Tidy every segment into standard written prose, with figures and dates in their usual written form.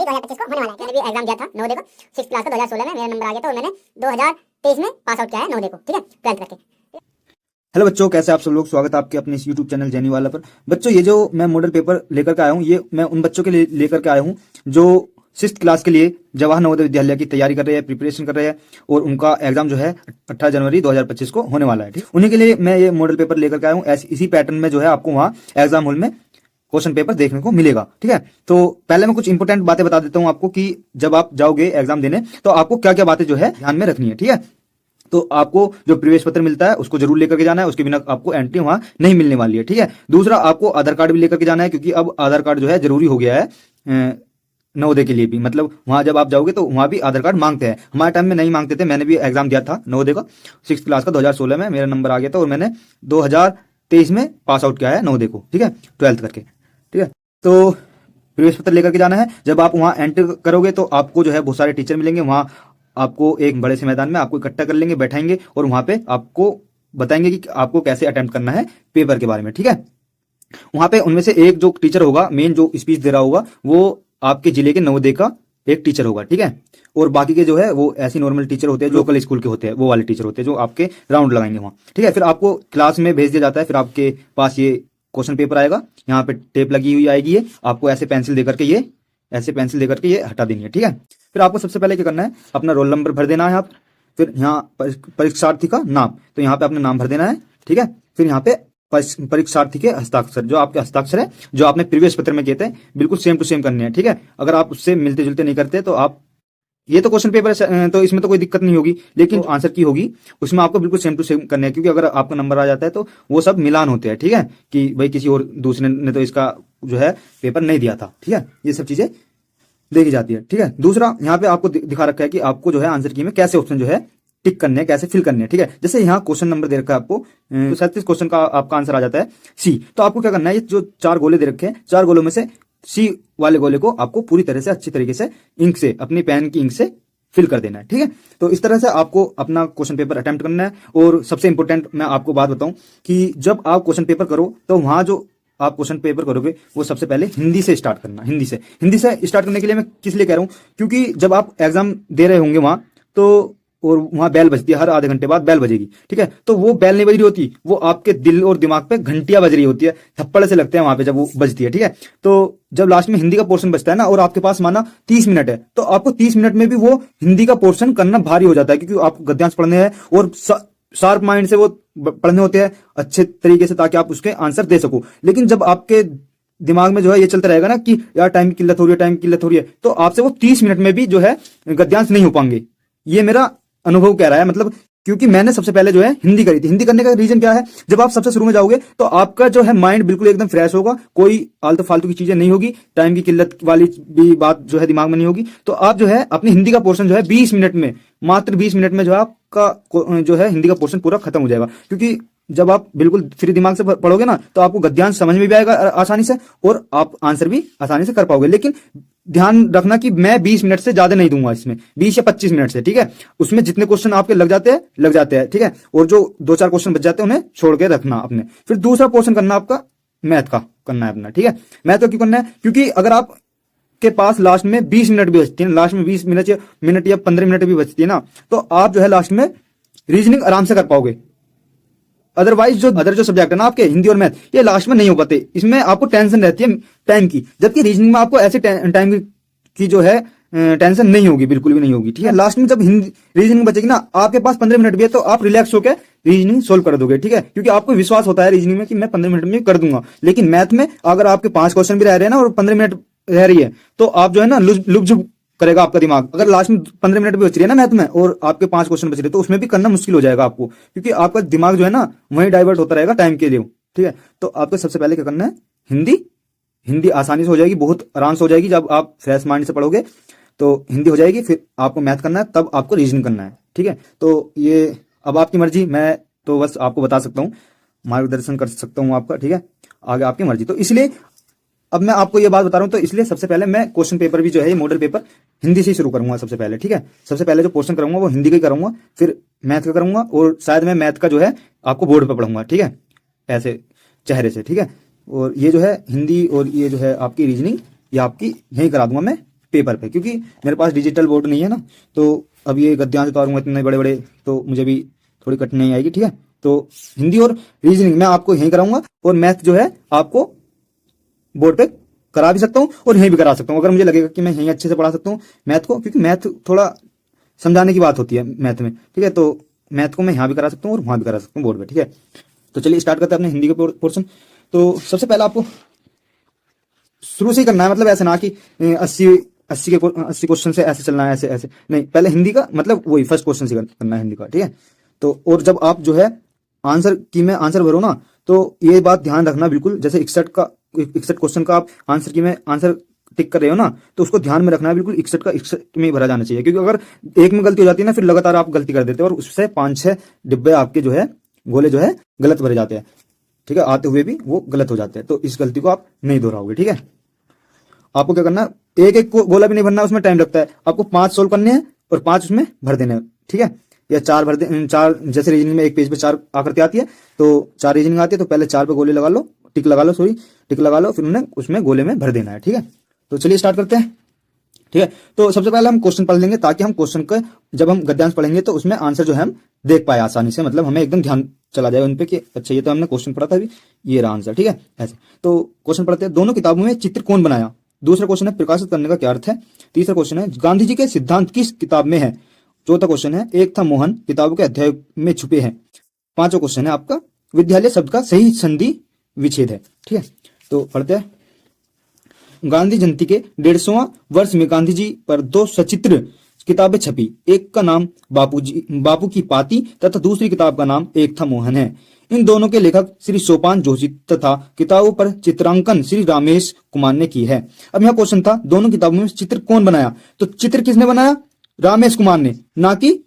2025 को होने वाला है। मैंने भी एग्जाम दिया था नवोदय का 6th क्लास का 2016 में, मेरा नंबर आ गया था और मैंने 2023 में पास आउट किया है नवोदय को, ठीक है, 12th करके। हेलो बच्चों, कैसे आप सब लोग। स्वागत है आपके अपने इस यूट्यूब चैनल जेनी वाला पर। बच्चों, ये जो मैं मॉडल पेपर लेकर के आया हूँ, ये मैं उन बच्चों के लिए लेकर के आया हूँ जो 6th क्लास के लिए जवाहर नवोदय विद्यालय की तैयारी कर रहे हैं, प्रिपरेशन कर रहे हैं और उनका एग्जाम जो है 18 जनवरी 2025 को होने वाला है। ठीक, उन्हीं के लिए मैं ये मॉडल पेपर लेकर के आया हूँ। इसी पैटर्न में जो है आपको वहाँ एग्जाम हॉल में क्वेश्चन पेपर देखने को मिलेगा। ठीक है, तो पहले मैं कुछ इंपोर्टेंट बातें बता देता हूँ आपको कि जब आप जाओगे एग्जाम देने तो आपको क्या क्या बातें जो है ध्यान में रखनी है। ठीक है, तो आपको जो प्रवेश पत्र मिलता है उसको जरूर लेकर के जाना है, उसके बिना आपको एंट्री वहां नहीं मिलने वाली है। ठीक है, दूसरा आपको आधार कार्ड भी लेकर के जाना है, क्योंकि अब आधार कार्ड जो है जरूरी हो गया है नवोदय के लिए भी। मतलब वहां जब आप जाओगे तो वहां भी आधार कार्ड मांगते हैं। हमारे टाइम में नहीं मांगते थे, मैंने भी एग्जाम दिया था नवोदय का 6th क्लास का 2016 में, मेरा नंबर आ गया था और मैंने 2023 में पास आउट किया है नवोदय को। ठीक है, 12th करके। ठीक है, तो प्रवेश पत्र लेकर के जाना है। जब आप वहां एंटर करोगे तो आपको जो है बहुत सारे टीचर मिलेंगे। वहां आपको एक बड़े से मैदान में आपको इकट्ठा कर लेंगे, बैठाएंगे और वहां पे आपको बताएंगे कि आपको कैसे अटेम्प्ट करना है पेपर के बारे में। ठीक है, वहां पे उनमें से एक जो टीचर होगा, मेन जो स्पीच दे रहा होगा, वो आपके जिले के नवोदय का एक टीचर होगा। ठीक है, और बाकी के जो है वो ऐसी नॉर्मल टीचर होते हैं, जो लोकल स्कूल के होते हैं, वो वाले टीचर होते हैं जो आपके राउंड लगाएंगे वहां। ठीक है, फिर आपको क्लास में भेज दिया जाता है। फिर आपके पास ये क्वेश्चन पेपर आएगा, यहाँ पे टेप लगी हुई आएगी, ये आपको ऐसे पेंसिल देकर के ये हटा देनी है। ठीक है, फिर आपको सबसे पहले क्या करना है, अपना रोल नंबर भर देना है आप। फिर यहाँ परीक्षार्थी का नाम, तो यहाँ पे अपना नाम भर देना है। ठीक है, फिर यहाँ पे परीक्षार्थी के हस्ताक्षर, जो आपके हस्ताक्षर है जो आपने प्रवेश पत्र में किए थे, बिल्कुल सेम टू सेम करने हैं। ठीक है, अगर आप उससे मिलते जुलते नहीं करते तो आप, ये तो क्वेश्चन पेपर है तो इसमें तो कोई दिक्कत नहीं होगी, लेकिन आंसर की होगी उसमें आपको बिल्कुल सेम टू सेम करने हैं, क्योंकि अगर आपका नंबर आ जाता है तो वो सब मिलान होते हैं। ठीक है, कि भाई किसी और दूसरे ने तो इसका जो है पेपर नहीं दिया था। ठीक है, ये सब चीजें देखी जाती है। ठीक है, दूसरा यहाँ पे आपको दिखा रखा है कि आपको जो है आंसर की में कैसे ऑप्शन जो है टिक करने हैं, कैसे फिल करने हैं। ठीक है, जैसे यहाँ क्वेश्चन नंबर दे रखा है आपको, तो 37 क्वेश्चन का आपका आंसर आ जाता है सी। तो आपको क्या करना है, ये जो 4 गोले दे रखे हैं, 4 गोलों में से सी वाले गोले को आपको पूरी तरह से अच्छी तरीके से इंक से, अपनी पेन की इंक से फिल कर देना है। ठीक है, तो इस तरह से आपको अपना क्वेश्चन पेपर अटेम्प्ट करना है। और सबसे इंपॉर्टेंट मैं आपको बात बताऊं कि जब आप क्वेश्चन पेपर करो तो वहां जो आप क्वेश्चन पेपर करोगे वो सबसे पहले हिंदी से स्टार्ट करना। हिंदी से स्टार्ट करने के लिए मैं किस लिए कह रहा हूँ, क्योंकि जब आप एग्जाम दे रहे होंगे वहां तो, और वहां बेल बजती है, हर आधे घंटे बाद बेल बजेगी। ठीक है, तो वो बेल नहीं बज रही होती, वो आपके दिल और दिमाग पे घंटियां बज रही होती है, थप्पड़ से लगते हैं वहां पे जब वो बजती है। ठीक है, तो जब लास्ट में हिंदी का पोर्शन बचता है ना, और आपके पास माना 30 मिनट है, तो आपको 30 मिनट में भी वो हिंदी का पोर्शन करना भारी हो जाता है, क्योंकि आपको गद्यांश पढ़ने हैं और शार्प माइंड से वो पढ़ने होते हैं अच्छे तरीके से, ताकि आप उसके आंसर दे सको। लेकिन जब आपके दिमाग में जो है ये चलता रहेगा ना कि यार टाइम की किल्लत हो रही है, तो आपसे वो 30 मिनट में भी जो है गद्यांश नहीं हो पाएंगे। ये मेरा अनुभव कह रहा है, मतलब क्योंकि मैंने सबसे पहले जो है हिंदी करी थी। हिंदी करने का रीजन क्या है, जब आप सबसे शुरू में जाओगे तो आपका जो है माइंड बिल्कुल एकदम फ्रेश होगा, कोई आलतू फालतू की चीजें नहीं होगी, टाइम की किल्लत वाली भी बात जो है दिमाग में नहीं होगी। तो आप जो है अपनी हिंदी का पोर्शन जो है 20 मिनट में, मात्र 20 मिनट में जो है आपका जो है हिंदी का पोर्शन पूरा खत्म हो जाएगा। क्योंकि जब आप बिल्कुल फ्री दिमाग से पढ़ोगे ना, तो आपको गद्यांश समझ में भी आएगा आसानी से और आप आंसर भी आसानी से कर पाओगे। लेकिन ध्यान रखना कि मैं 20 मिनट से ज्यादा नहीं दूंगा इसमें, 20 या 25 मिनट से। ठीक है, उसमें जितने क्वेश्चन आपके लग जाते हैं। ठीक है, और जो 2-4 क्वेश्चन बच जाते हैं उन्हें छोड़ के रखना अपने। फिर दूसरा पोर्शन करना आपका मैथ का करना है अपना। ठीक है, मैथ का क्यों करना है, क्योंकि अगर आप के पास लास्ट में 20 मिनट भी बचती है, लास्ट में 20 मिनट या 15 मिनट भी बचती है ना, तो आप जो है लास्ट में रीजनिंग आराम से कर पाओगे। अदरवाइज जो अदर जो सब्जेक्ट है ना आपके, हिंदी और मैथ, ये लास्ट में नहीं हो पाते, इसमें आपको टेंशन रहती है टाइम की। जबकि रीजनिंग में आपको ऐसे टाइम की जो है टेंशन नहीं होगी, बिल्कुल भी नहीं होगी। ठीक है, लास्ट में जब हिंदी रीजनिंग बचेगी ना, आपके पास 15 मिनट भी है, तो आप रिलैक्स होकर रीजनिंग सोल्व कर दोगे। ठीक है, क्योंकि आपको विश्वास होता है रीजनिंग में कि मैं 15 मिनट में कर दूंगा। लेकिन मैथ में अगर आपके 5 क्वेश्चन भी रह रहे हैं ना और 15 मिनट रह रही है, तो आप जो है ना लुक करेगा आपका दिमाग। अगर लास्ट में 15 मिनट भी बच रही है ना मैथ में और आपके 5 क्वेश्चन बच रहे, तो उसमें भी करना मुश्किल हो जाएगा आपको, क्योंकि आपका दिमाग जो है ना वहीं डाइवर्ट होता रहेगा टाइम के लिए। ठीक है, तो आपको सबसे पहले क्या करना है, हिंदी आसानी से हो जाएगी, बहुत आराम से हो जाएगी। जब आप फ्रेश माइंड से पढ़ोगे तो हिंदी हो जाएगी। फिर आपको मैथ करना है, तब आपको रीजनिंग करना है। ठीक है, तो ये अब आपकी मर्जी, मैं तो बस आपको बता सकता हूँ, मार्गदर्शन कर सकता हूँ आपका। ठीक है, आगे आपकी मर्जी। तो इसलिए अब मैं आपको ये बात बता रहा हूं, तो इसलिए सबसे पहले मैं क्वेश्चन पेपर भी जो है, ये मॉडल पेपर हिंदी से ही शुरू करूंगा सबसे पहले। ठीक है, सबसे पहले जो क्वेश्चन करूंगा वो हिंदी का ही करूंगा, फिर मैथ का करूंगा, और शायद मैं मैथ का जो है आपको बोर्ड पर पढ़ूंगा। ठीक है, ऐसे चेहरे से। ठीक है, और ये जो है हिंदी और ये जो है आपकी रीजनिंग, ये आपकी यही करा दूंगा मैं पेपर पे, क्योंकि मेरे पास डिजिटल बोर्ड नहीं है ना, तो अब ये गद्यांश उतारूंगा इतने बड़े बड़े तो मुझे भी थोड़ी कठिनाई आएगी। ठीक है, तो हिंदी और रीजनिंग मैं आपको यहीं कराऊंगा, और मैथ जो है आपको बोर्ड पे करा भी सकता हूँ और यहीं भी करा सकता हूँ, अगर मुझे लगेगा कि मैं यहीं अच्छे से पढ़ा सकता हूँ मैथ को, क्योंकि मैथ थोड़ा समझाने की बात होती है मैथ में। ठीक है, तो मैथ को मैं यहाँ भी करा सकता हूँ और वहां भी करा सकता हूँ बोर्ड पे। ठीक है, तो चलिए स्टार्ट करते हैं अपने हिंदी का पोर्शन। तो सबसे पहले आपको शुरू से ही करना है, मतलब ऐसे ना कि 80 क्वेश्चन से ऐसे चलना है, ऐसे ऐसे नहीं, पहले हिंदी का मतलब वही फर्स्ट क्वेश्चन से करना है हिंदी का। ठीक है, तो और जब आप जो है आंसर की में आंसर भरो ना, तो ये बात ध्यान रखना बिल्कुल, जैसे 61 क्वेश्चन का आप आंसर की में आंसर टिक कर रहे हो ना, तो उसको ध्यान में रखना है बिल्कुल 61 का 61 में ही भरा जाना चाहिए, क्योंकि अगर एक में गलती हो जाती है ना, फिर लगातार आप गलती कर देते हो और उससे 5-6 डिब्बे आपके जो है गोले जो है गलत भरे जाते हैं। ठीक है, आते हुए भी वो गलत हो जाते हैं, तो इस गलती को आप नहीं दोहराओगे। ठीक है, आपको क्या करना है, एक एक गोला भी नहीं भरना, उसमें टाइम लगता है, आपको 5 सोल्व करने हैं और 5 उसमें भर देने हैं। ठीक है, या 4 भर दे, 4 जैसे रीजनिंग में एक पेज पे 4 आकृति आती है, तो 4 रीजनिंग आती है, तो पहले 4 पे गोले लगा लो, टिक लगा लो, टिक लगा लो, फिर उन्हें उसमें गोले में भर देना है। ठीक है, तो चलिए स्टार्ट करते हैं। ठीक है, तो सबसे पहले हम क्वेश्चन पढ़ लेंगे, ताकि हम क्वेश्चन का जब हम गद्यांश पढ़ेंगे तो उसमें आंसर जो है हम देख पाए आसानी से, मतलब हमें एकदम ध्यान चला जाएगा उन पे कि अच्छा ये तो हमने क्वेश्चन पढ़ा था अभी, ये रहा आंसर। ठीक है, ऐसे तो क्वेश्चन पढ़ते हैं। दोनों किताबों में चित्र कौन बनाया? दूसरा क्वेश्चन है प्रकाशित करने का क्या अर्थ है? तीसरा क्वेश्चन है गांधी जी के सिद्धांत किस किताब में है? चौथा क्वेश्चन है एक था मोहन किताबों के अध्याय में छुपे हैं। पांचवा क्वेश्चन है आपका विद्यालय शब्द का सही संधि विच्छेद है। ठीक है, तो पढ़ते हैं। गांधी जयंती के 150वां वर्ष में गांधी जी पर 2 सचित्र किताबें छपी। एक का नाम बापू की पाती तथा दूसरी किताब का नाम एक था मोहन है। इन दोनों के लेखक श्री सोपान जोशी तथा किताबों पर चित्रांकन श्री रामेश कुमार ने की है। अब यहाँ क्वेश्चन था दोनों किताबों में चित्र कौन बनाया, तो चित्र किसने बनाया? रामेश कुमार ने, ना कि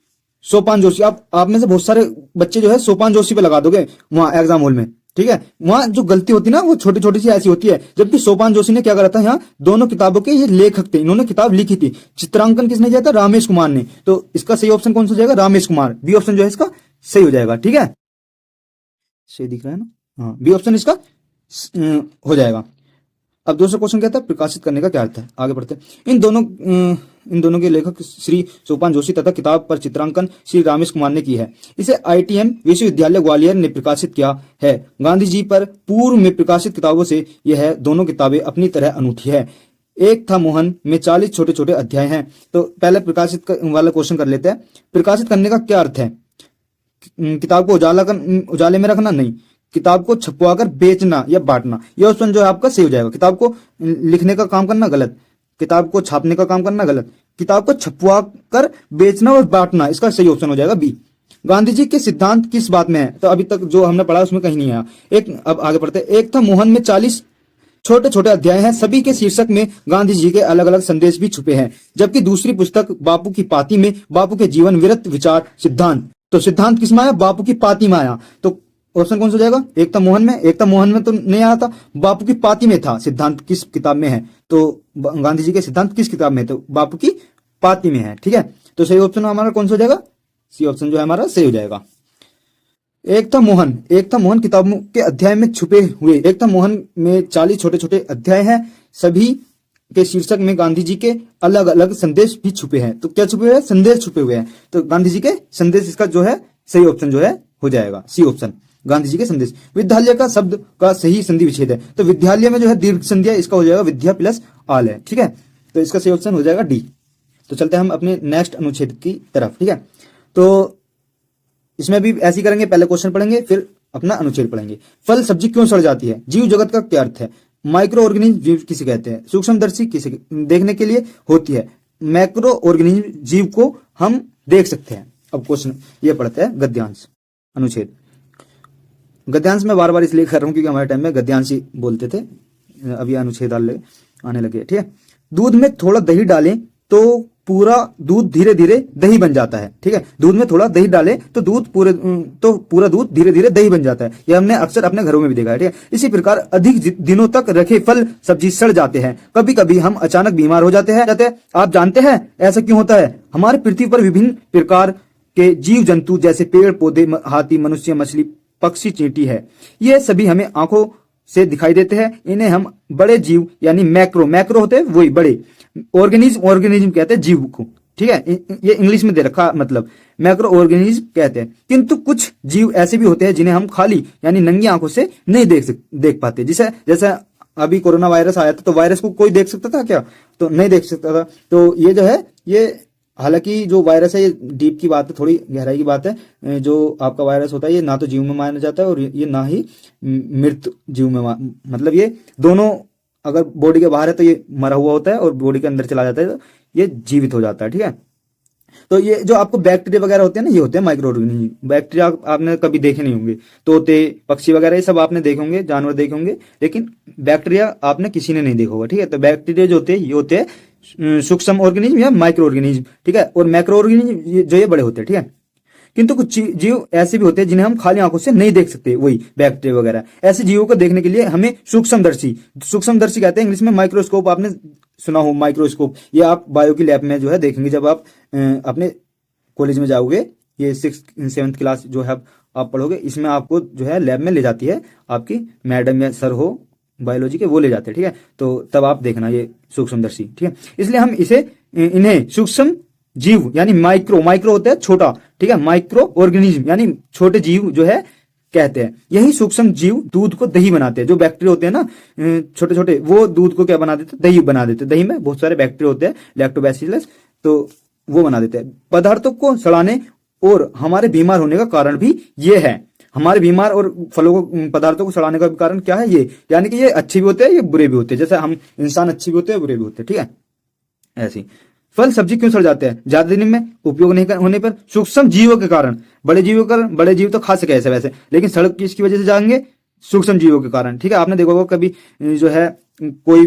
सोपान जोशी। आप में से बहुत सारे बच्चे जो है सोपान जोशी पे लगा दोगे वहां एग्जाम हॉल में। ठीक है, वहां जो गलती होती है ना वो छोटी छोटी सी ऐसी होती है, जबकि सोपान जोशी ने क्या करा था, यहाँ दोनों किताबों के ये लेखक थे, इन्होंने किताब लिखी थी। चित्रांकन किसने किया था? रामेश कुमार ने। तो इसका सही ऑप्शन कौन सा हो जाएगा? रामेश कुमार। बी ऑप्शन जो है इसका सही हो जाएगा। ठीक है, सही दिख रहा है ना? हाँ, बी ऑप्शन इसका हो जाएगा। अब दूसरा क्वेश्चन क्या था? प्रकाशित करने का क्या अर्थ है? आगे बढ़ते हैं। इन दोनों के लेखक श्री सोपान जोशी तथा किताब पर चित्रांकन श्री रामेश कुमार ने की है। इसे ITM विश्वविद्यालय ग्वालियर ने प्रकाशित किया है। गांधी जी पर पूर्व में प्रकाशित किताबों से यह दोनों किताबें अपनी तरह अनूठी है। एक था मोहन में 40 छोटे छोटे अध्याय हैं। तो पहले प्रकाशित वाला क्वेश्चन कर लेते हैं। प्रकाशित करने का क्या अर्थ है? किताब को उजाले में रखना? नहीं, किताब को छपवाकर बेचना या बांटना। यह ऑप्शन जो है आपका सही हो जाएगा। किताब को लिखने का काम करना गलत, किताब को छापने का काम करना गलत, किताब को छपवाकर बेचना और बांटना, इसका सही ऑप्शन हो जाएगा बी। गांधी जी के सिद्धांत किस बात में है? तो अभी तक जो हमने पढ़ा उसमें कहीं नहीं आया। अब आगे पढ़ते हैं। एक था मोहन में 40 छोटे छोटे अध्याय हैं। सभी के शीर्षक में गांधी जी के अलग अलग संदेश भी छुपे हैं। जबकि दूसरी पुस्तक बापू की पाती में बापू के जीवन विरत विचार सिद्धांत। तो सिद्धांत किस में आया? बापू की पाती में आया। तो ऑप्शन कौन सा हो जाएगा? एक था मोहन में तो नहीं आया था, बापू की पाती में था। सिद्धांत किस किताब में है? तो गांधी जी के सिद्धांत किस किताब में है? तो बापू की पाती में है। ठीक है, तो सही ऑप्शन हमारा कौन सा हो जाएगा? सी ऑप्शन जो है हमारा सही हो जाएगा। एक था मोहन किताबों के अध्याय में छुपे हुए। एक था मोहन में 40 छोटे छोटे अध्याय हैं। सभी के शीर्षक में गांधी जी के अलग अलग संदेश भी छुपे हैं। तो क्या छुपे हुए हैं? संदेश छुपे हुए हैं। तो गांधी जी के संदेश इसका जो है सही ऑप्शन जो है हो जाएगा सी ऑप्शन, गांधी जी के संदेश। विद्यालय का शब्द का सही संधि विच्छेद है। तो विद्यालय में जो है दीर्घ संधि है, इसका हो जाएगा विद्या प्लस आल है। ठीक है, तो इसका सही ऑप्शन हो जाएगा डी। तो चलते हैं हम अपने नेक्स्ट अनुच्छेद की तरफ। ठीक है, तो इसमें भी ऐसे करेंगे, पहले क्वेश्चन पढ़ेंगे फिर अपना अनुच्छेद पढ़ेंगे। फल सब्जी क्यों सड़ जाती है? जीव जगत का क्या अर्थ है? माइक्रो ऑर्गेनिज्म जीव किसे कहते हैं? सूक्ष्मदर्शी किसे देखने के लिए होती है? मैक्रो ऑर्गेनिज्म जीव को हम देख सकते हैं। अब क्वेश्चन ये पढ़ते हैं गद्यांश अनुच्छेद। गद्यांश में बार बार इसलिए कर रहा हूं क्योंकि हमारे टाइम में गद्यांश ही बोलते थे, अभी अनुच्छेद आने लगे। ठीक है, दूध में थोड़ा दही डालें तो पूरा दूध धीरे धीरे दही बन जाता है। ठीक है, दूध में थोड़ा दही डालें तो पूरा दूध धीरे धीरे दही बन जाता है। यह हमने अक्सर अपने घरों में भी देखा है। ठीक है, इसी प्रकार अधिक दिनों तक रखे फल सब्जी सड़ जाते हैं। कभी कभी हम अचानक बीमार हो जाते हैं। आप जानते हैं ऐसा क्यों होता है? हमारी पृथ्वी पर विभिन्न प्रकार के जीव जंतु जैसे पेड़ पौधे, हाथी, मनुष्य, मछली, पक्षी, चींटी है, ये सभी हमें आंखों से दिखाई देते हैं। इन्हें हम बड़े जीव यानी मैक्रो मैक्रो होते हैं वही बड़े, ऑर्गेनिज्म कहते हैं जीव को, ठीक है। ये इंग्लिश में दे रखा, मतलब मैक्रो ऑर्गेनिज्म कहते हैं। किंतु कुछ जीव ऐसे भी होते हैं जिन्हें हम खाली यानी नंगी आंखों से नहीं देख पाते। जैसे अभी कोरोना वायरस आया था, तो वायरस को कोई देख सकता था क्या? तो नहीं देख सकता था। तो ये जो है, ये हालांकि जो वायरस है ये डीप की बात है, थोड़ी गहराई की बात है। जो आपका वायरस होता है ये ना तो जीव में माना जाता है और ये ना ही मृत जीव में मतलब ये दोनों अगर बॉडी के बाहर है तो ये मरा हुआ होता है, और बॉडी के अंदर चला जाता है तो ये जीवित हो जाता है, ठीक है। तो ये जो आपको बैक्टीरिया वगैरह होते हैं ना, ये होते हैं माइक्रो ऑर्गेनिज्म। बैक्टीरिया आपने कभी देखे नहीं होंगे, तोते पक्षी वगैरह ये सब आपने देखे होंगे, जानवर देखे होंगे, लेकिन बैक्टीरिया आपने किसी ने नहीं देखा होगा, ठीक है। तो बैक्टीरिया जो होते हैं ये होते हैं सूक्ष्म ऑर्गेनिज्म या माइक्रो ऑर्गेनिज्म, ठीक है। और मैक्रो ऑर्गेनिज्म जो ये बड़े होते हैं, ठीक है। किंतु कुछ जीव ऐसे भी होते हैं जिन्हें हम खाली आंखों से नहीं देख सकते, वही बैक्टीरिया वगैरह। ऐसे जीवों को देखने के लिए हमें सूक्ष्मदर्शी कहते हैं इंग्लिश में माइक्रोस्कोप, आपने सुना हो माइक्रोस्कोप। ये आप बायो की लैब में जो है देखेंगे जब आप अपने कॉलेज में जाओगे, ये 6th-7th क्लास जो है आप पढ़ोगे, इसमें आपको जो है लैब में ले जाती है आपकी मैडम या सर हो बायोलॉजी के, वो ले जाते हैं, ठीक है। तो तब आप देखना ये सूक्ष्मदर्शी, ठीक है। इसलिए हम इन्हें सूक्ष्म जीव यानी माइक्रो होते हैं छोटा, ठीक है। माइक्रो ऑर्गेनिज्म यानी छोटे जीव जो है कहते हैं। यही सूक्ष्म जीव दूध को दही बनाते हैं। जो बैक्टीरिया होते हैं ना छोटे छोटे, वो दूध को क्या बना देते हैं? दही बना देते हैं। दही में बहुत सारे बैक्टीरिया होते हैं, लैक्टोबैसिलस, तो वो बना देते हैं। पदार्थों को सड़ाने और हमारे बीमार होने का कारण भी ये है। हमारे बीमार और फलों को पदार्थों को सड़ाने का कारण क्या है? ये, यानी कि ये अच्छे भी होते हैं, ये बुरे भी होते हैं। जैसे हम इंसान अच्छे भी होते हैं, बुरे भी होते हैं, ठीक है। ऐसी फल सब्जी क्यों सड़ जाते हैं? ज्यादा दिन में उपयोग नहीं होने पर सूक्ष्म जीवों के कारण। बड़े जीवों के कारण, बड़े जीव तो खा सके ऐसे वैसे, लेकिन सड़ किसकी वजह से जाएंगे? सूक्ष्म जीवों के कारण, ठीक है। आपने देखा होगा कभी जो है कोई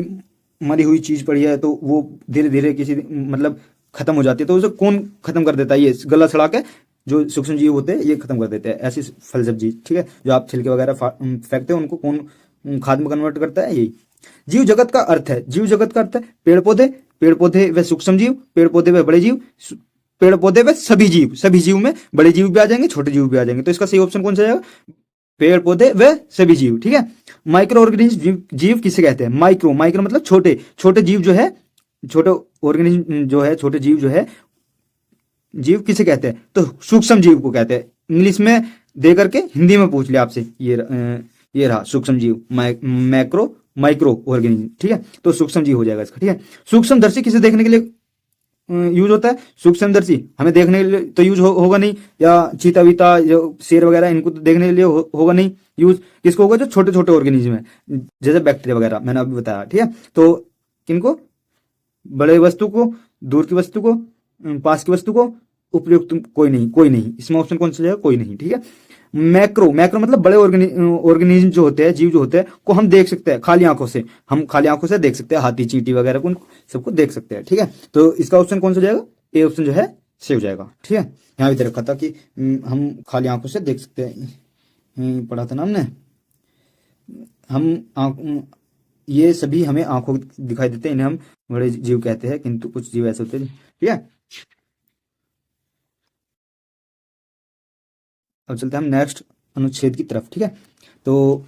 मरी हुई चीज पड़ी है तो वो धीरे धीरे किसी मतलब खत्म हो जाती है, तो उसे कौन खत्म कर देता है? ये गला सड़ा के जो सूक्ष्म जीव होते हैं ये खत्म कर देते हैं। ऐसी फल सब्जी, ठीक है, जो आप छिलके वगैरह फेंकते हैं उनको कौन खाद में कन्वर्ट करता है? यही जीव जगत का अर्थ है। जीव जगत का अर्थ है पेड़ पौधे व सूक्ष्म जीव, पेड़ पौधे व बड़े जीव, पेड़ पौधे व सभी जीव। सभी जीव में बड़े जीव भी आ जाएंगे, छोटे जीव भी आ जाएंगे। तो इसका सही ऑप्शन कौन सा जाएगा? पेड़ पौधे व सभी जीव, ठीक है। माइक्रो ऑर्गेनिज्म जीव किसे कहते हैं? माइक्रो मतलब छोटे जीव जो है, छोटे ऑर्गेनिज्म जो है, छोटे जीव जो है, जीव किसे कहते हैं? तो सूक्ष्म जीव को कहते हैं। इंग्लिश में दे करके हिंदी में पूछ लिया आपसे, ये रहा सूक्ष्म जीव, माइक्रो ऑर्गेनिज्म, ठीक है। तो सूक्ष्म जीव हो जाएगा इसका, ठीक है। सूक्ष्मदर्शी किसे देखने के लिए यूज होता है? सूक्ष्मदर्शी हमें देखने के लिए तो यूज होगा नहीं, या चीता वीता जो शेर वगैरह इनको तो देखने के लिए होगा नहीं यूज। किसको होगा? जो छोटे छोटे ऑर्गेनिज्म है, जैसे बैक्टीरिया वगैरह मैंने अभी बताया, ठीक है। तो किनको? बड़े वस्तु को, दूर की वस्तु को, पास की वस्तु को, उपयुक्त कोई नहीं। इसमें ऑप्शन कौन सा जाएगा? कोई नहीं, ठीक है। मैक्रो मतलब बड़े ऑर्गेनिज्म जो होते हैं, जीव जो होते हैं, को हम देख सकते हैं खाली आंखों से। हम खाली आंखों से देख सकते हैं, हाथी चींटी वगैरह को, सबको देख सकते हैं, ठीक है। तो इसका ऑप्शन कौन सा जाएगा? ए ऑप्शन जो है सही हो जाएगा, ठीक है। यहाँ भी दे रखा था कि हम खाली आंखों से देख सकते हैं, पढ़ा था ना हमने। हम ये सभी हमें आंखों दिखाई देते हैं, इन्हें हम बड़े जीव कहते हैं, किंतु कुछ जीव ऐसे होते हैं, ठीक है। अब चलते हैं हम नेक्स्ट अनुच्छेद की तरफ, ठीक है। तो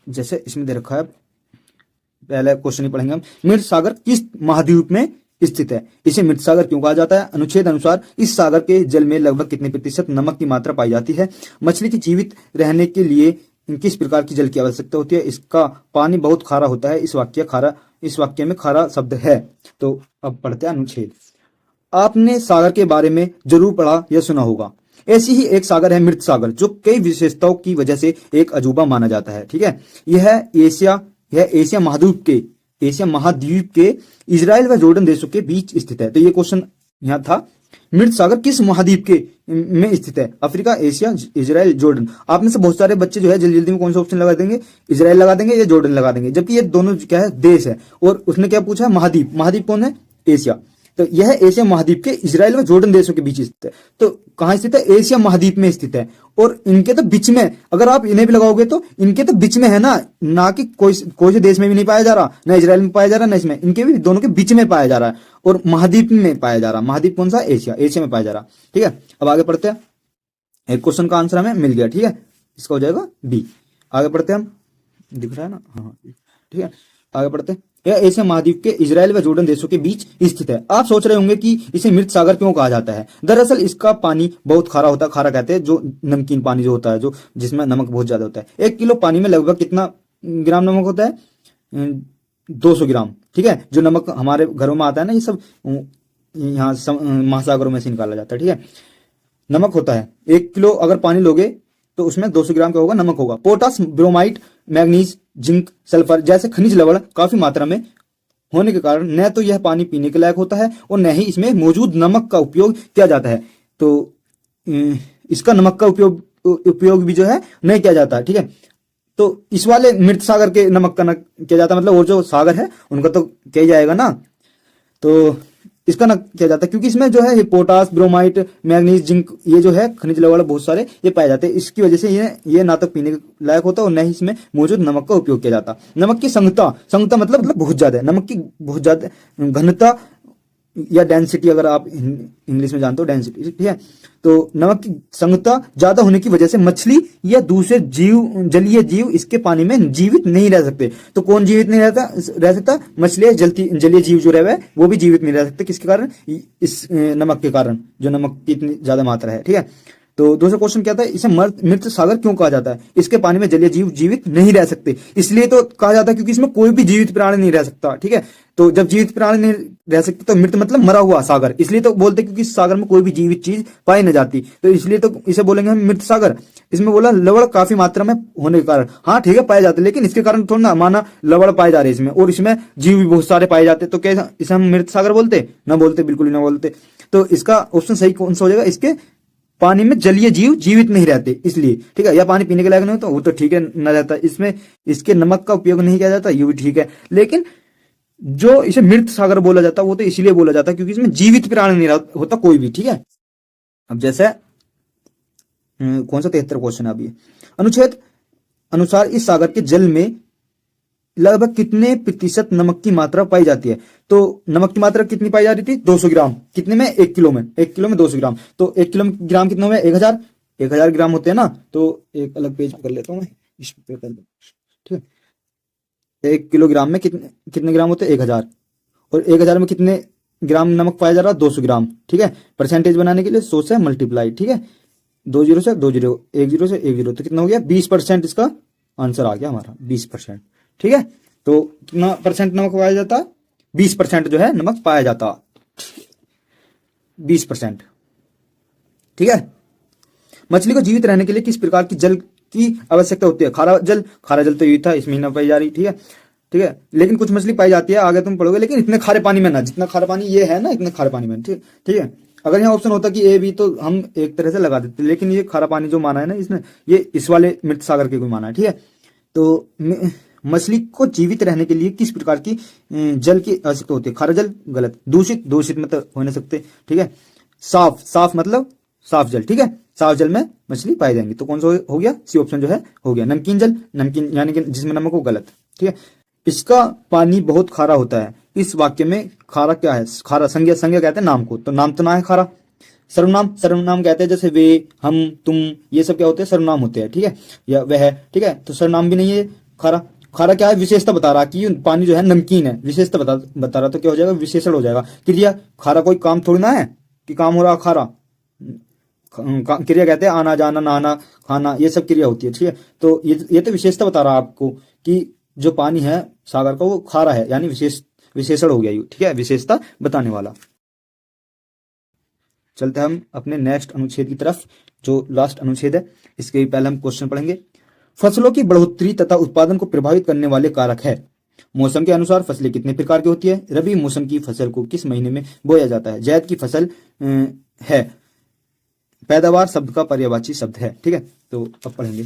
जैसे इसमें दे रखा है, पहले क्वेश्चन ही पढ़ेंगे हम। मृत सागर किस महाद्वीप में स्थित है? इसे मृत सागर क्यों कहा जाता है? अनुच्छेद अनुसार इस सागर के जल में लगभग कितने प्रतिशत नमक की मात्रा पाई जाती है? मछली के जीवित रहने के लिए किस प्रकार की जल की आवश्यकता होती है? इसका पानी बहुत खारा होता है। इस वाक्य में खारा शब्द है। तो अब पढ़ते हैं अनुच्छेद। आपने सागर के बारे में जरूर पढ़ा या सुना होगा। ऐसी ही एक सागर है मृत सागर, जो कई विशेषताओं की वजह से एक अजूबा माना जाता है, ठीक है। यह एशिया महाद्वीप के इजराइल व जॉर्डन देशों के बीच स्थित है। तो ये क्वेश्चन यहाँ था, मृत सागर किस महाद्वीप के में स्थित है? Africa, Asia, Israel, Jordan. आप में से बहुत सारे बच्चे जो है जल्दी जल्दी में कौन सा ऑप्शन लगा देंगे? इजराइल लगा देंगे या जॉर्डन लगा देंगे, जबकि ये दोनों क्या है? देश है। और उसने क्या पूछा? महाद्वीप कौन है? एशिया। तो यह एशिया महाद्वीप के इजराइल व जॉर्डन देशों के बीच स्थित है। तो कहां स्थित है? एशिया महाद्वीप में स्थित है। और इनके तो बीच में, अगर आप इन्हें भी लगाओगे तो इनके तो बीच में है ना कि कोई से देश में भी नहीं पाया जा रहा, ना इजराइल में पाया जा रहा, ना इसमें, इनके भी दोनों के बीच में पाया जा रहा है, और महाद्वीप में पाया जा रहा। महाद्वीप कौन सा? एशिया में पाया जा रहा, ठीक है। अब आगे पढ़ते हैं। एक क्वेश्चन का आंसर हमें मिल गया, ठीक है, इसका हो जाएगा बी। आगे पढ़ते हैं हम। दिख रहा है ना, हाँ ठीक है। आगे बढ़ते हैं। यह एशिया महाद्वीप के इजराइल व जॉर्डन देशों के बीच स्थित है। आप सोच रहे होंगे कि इसे मृत सागर क्यों कहा जाता है। दरअसल इसका पानी बहुत खारा होता है। खारा कहते हैं जो नमकीन पानी जो होता है, जो जिसमें नमक बहुत ज्यादा होता है। 1 किलो पानी में लगभग कितना ग्राम नमक होता है? 200 ग्राम। ठीक है, जो नमक हमारे घरों में आता है ना, ये सब यहाँ महासागरों में से निकाला जाता है। ठीक है, नमक होता है 1 किलो अगर पानी लोगे तो उसमें 200 ग्राम का होगा, नमक होगा। Potash, bromide, manganese, zinc, sulphur जैसे खनिज लवण काफी मात्रा में होने के कारण न तो यह पानी पीने के लायक होता है और न ही इसमें मौजूद नमक का उपयोग किया जाता है। तो इसका नमक का उपयोग भी जो है नहीं किया जाता है। ठीक है, तो इस वाले मृत सागर के नमक का न किया जाता है, मतलब और जो सागर है उनका तो किया जाएगा ना, तो इसका ना किया जाता है क्योंकि इसमें जो है पोटास, ब्रोमाइट, मैग्नीज, जिंक ये जो है खनिज लवण बहुत सारे ये पाए जाते हैं। इसकी वजह से ये ना तो पीने के लायक होता और न ही इसमें मौजूद नमक का उपयोग किया जाता। नमक की संगता मतलब बहुत ज्यादा है। नमक की बहुत ज्यादा घनता या डेंसिटी, अगर आप इंग्लिश में जानते हो डेंसिटी, ठीक है। तो नमक की संगता ज्यादा होने की वजह से मछली या दूसरे जलीय जीव इसके पानी में जीवित नहीं रह सकते। तो कौन जीवित नहीं रह सकता? मछली, जलीय जीव जो रहे वो भी जीवित नहीं रह सकते। किसके कारण? इस नमक के कारण, जो नमक की इतनी ज्यादा मात्रा है। ठीक है, तो दूसरा क्वेश्चन क्या था, इसे मृत सागर क्यों कहा जाता है? इसके पानी में जलीय जीव जीवित नहीं रह सकते, इसलिए तो कहा जाता है क्योंकि इसमें कोई भी जीवित प्राणी नहीं रह सकता। ठीक है, तो जब जीवित प्राणी नहीं रह सकते तो मृत मतलब मरा हुआ सागर, इसलिए तो बोलते क्योंकि इस सागर में कोई भी जीवित चीज पाई न जाती, तो इसलिए तो इसे बोलेंगे हम मृत सागर। इसमें बोला लवण काफी मात्रा में होने के कारण, हाँ ठीक है पाए जाते, लेकिन इसके कारण थोड़ा ना माना लवण पाए जा रहे इसमें, और इसमें जीव भी बहुत सारे पाए जाते, तो क्या इसे हम मृत सागर बोलते? ना बोलते, बिल्कुल ही ना बोलते। तो इसका ऑप्शन सही कौन सा हो जाएगा? इसके पानी में जलीय जीव जीवित नहीं रहते इसलिए। ठीक है, या पानी पीने के लायक नहीं होता वो तो ठीक है न रहता, इसमें इसके नमक का उपयोग नहीं किया जाता, ये भी ठीक है। लेकिन जो इसे मृत सागर बोला जाता वो तो इसलिए बोला जाता क्योंकि इसमें जीवित प्राणी नहीं होता कोई भी। ठीक है, अब जैसे कौन सा 73 क्वेश्चन है अभी, अनुच्छेद अनुसार इस सागर के जल में लगभग कितने प्रतिशत नमक की मात्रा पाई जाती है? तो नमक की मात्रा कितनी पाई जा रही थी? 200 ग्राम। कितने में? 1 किलो में। 1 किलो में 200 ग्राम, तो 1 किलो ग्राम कितना हुआ? 1000 ग्राम होते हैं ना। तो एक अलग पेज कर लेता हूँ मैं, इस पे कर दो। ठीक है, 1 किलोग्राम में कितने ग्राम होते हैं? 1000, और 1000 में कितने ग्राम नमक पाया जा रहा है? 200 ग्राम। ठीक है, परसेंटेज बनाने के लिए 100 से मल्टीप्लाई। ठीक है, 2 0 से 2 0, 1 0 से 1 0, तो कितना हो गया? 20% इसका आंसर आ गया हमारा, 20%। ठीक है, तो कितना परसेंट नमक पाया जाता? 20% जो है नमक पाया जाता, 20%। ठीक है, मछली को जीवित रहने के लिए किस प्रकार की जल की आवश्यकता होती है? खारा जल तो ये था, इस महीना पाई जा रही। ठीक है, ठीक है, लेकिन कुछ मछली पाई जाती है, आगे तुम पढ़ोगे, लेकिन इतने खारे पानी में ना, जितना खारा पानी ये है ना, इतने खारे पानी में। ठीक है, अगर यहाँ ऑप्शन होता कि ए बी तो हम एक तरह से लगा देते, लेकिन ये खारा पानी जो माना है ना इसने, ये इस वाले मृत सागर के कोई माना है। ठीक है, तो मछली को जीवित रहने के लिए किस प्रकार की जल की आवश्यकता होती है? खारा जल गलत, दूषित मतलब हो नहीं सकते। ठीक है, साफ मतलब साफ जल। ठीक है, साफ जल में मछली पाई जाएंगी, तो कौन सा हो गया? सी ऑप्शन जो है हो गया। नमकीन जल, नमकीन यानी कि जिसमें नमक हो, गलत। ठीक है, इसका पानी बहुत खारा होता है, इस वाक्य में खारा क्या है? खारा संज्ञा कहते हैं नाम को, तो नाम तो ना है खारा। सर्वनाम कहते हैं जैसे वे, हम, तुम, ये सब क्या होते हैं? सर्वनाम होते हैं। ठीक है, या वह। ठीक है, तो सर्वनाम भी नहीं है खारा। खारा क्या है? विशेषता बता रहा कि पानी जो है नमकीन है, विशेषता बता रहा, तो क्या हो जाएगा? विशेषण हो जाएगा। क्रिया, खारा कोई काम थोड़ी ना है कि काम हो रहा खारा। क्रिया कहते हैं आना, जाना, नहाना, खाना, ये सब क्रिया होती है। ठीक है, तो ये तो विशेषता बता रहा आपको कि जो पानी है सागर का वो खारा है, यानी विशेषण हो गया। ठीक है, विशेषता बताने वाला। चलते हैं हम अपने नेक्स्ट अनुच्छेद की तरफ, जो लास्ट अनुच्छेद है। इसके पहले हम क्वेश्चन पढ़ेंगे। फसलों की बढ़ोतरी तथा उत्पादन को प्रभावित करने वाले कारक है। मौसम के अनुसार फसलें कितने प्रकार की होती है? रबी मौसम की फसल को किस महीने में बोया जाता है? जायद की फसल है। पैदावार शब्द का पर्यायवाची शब्द है। ठीक है, तो अब पढ़ेंगे।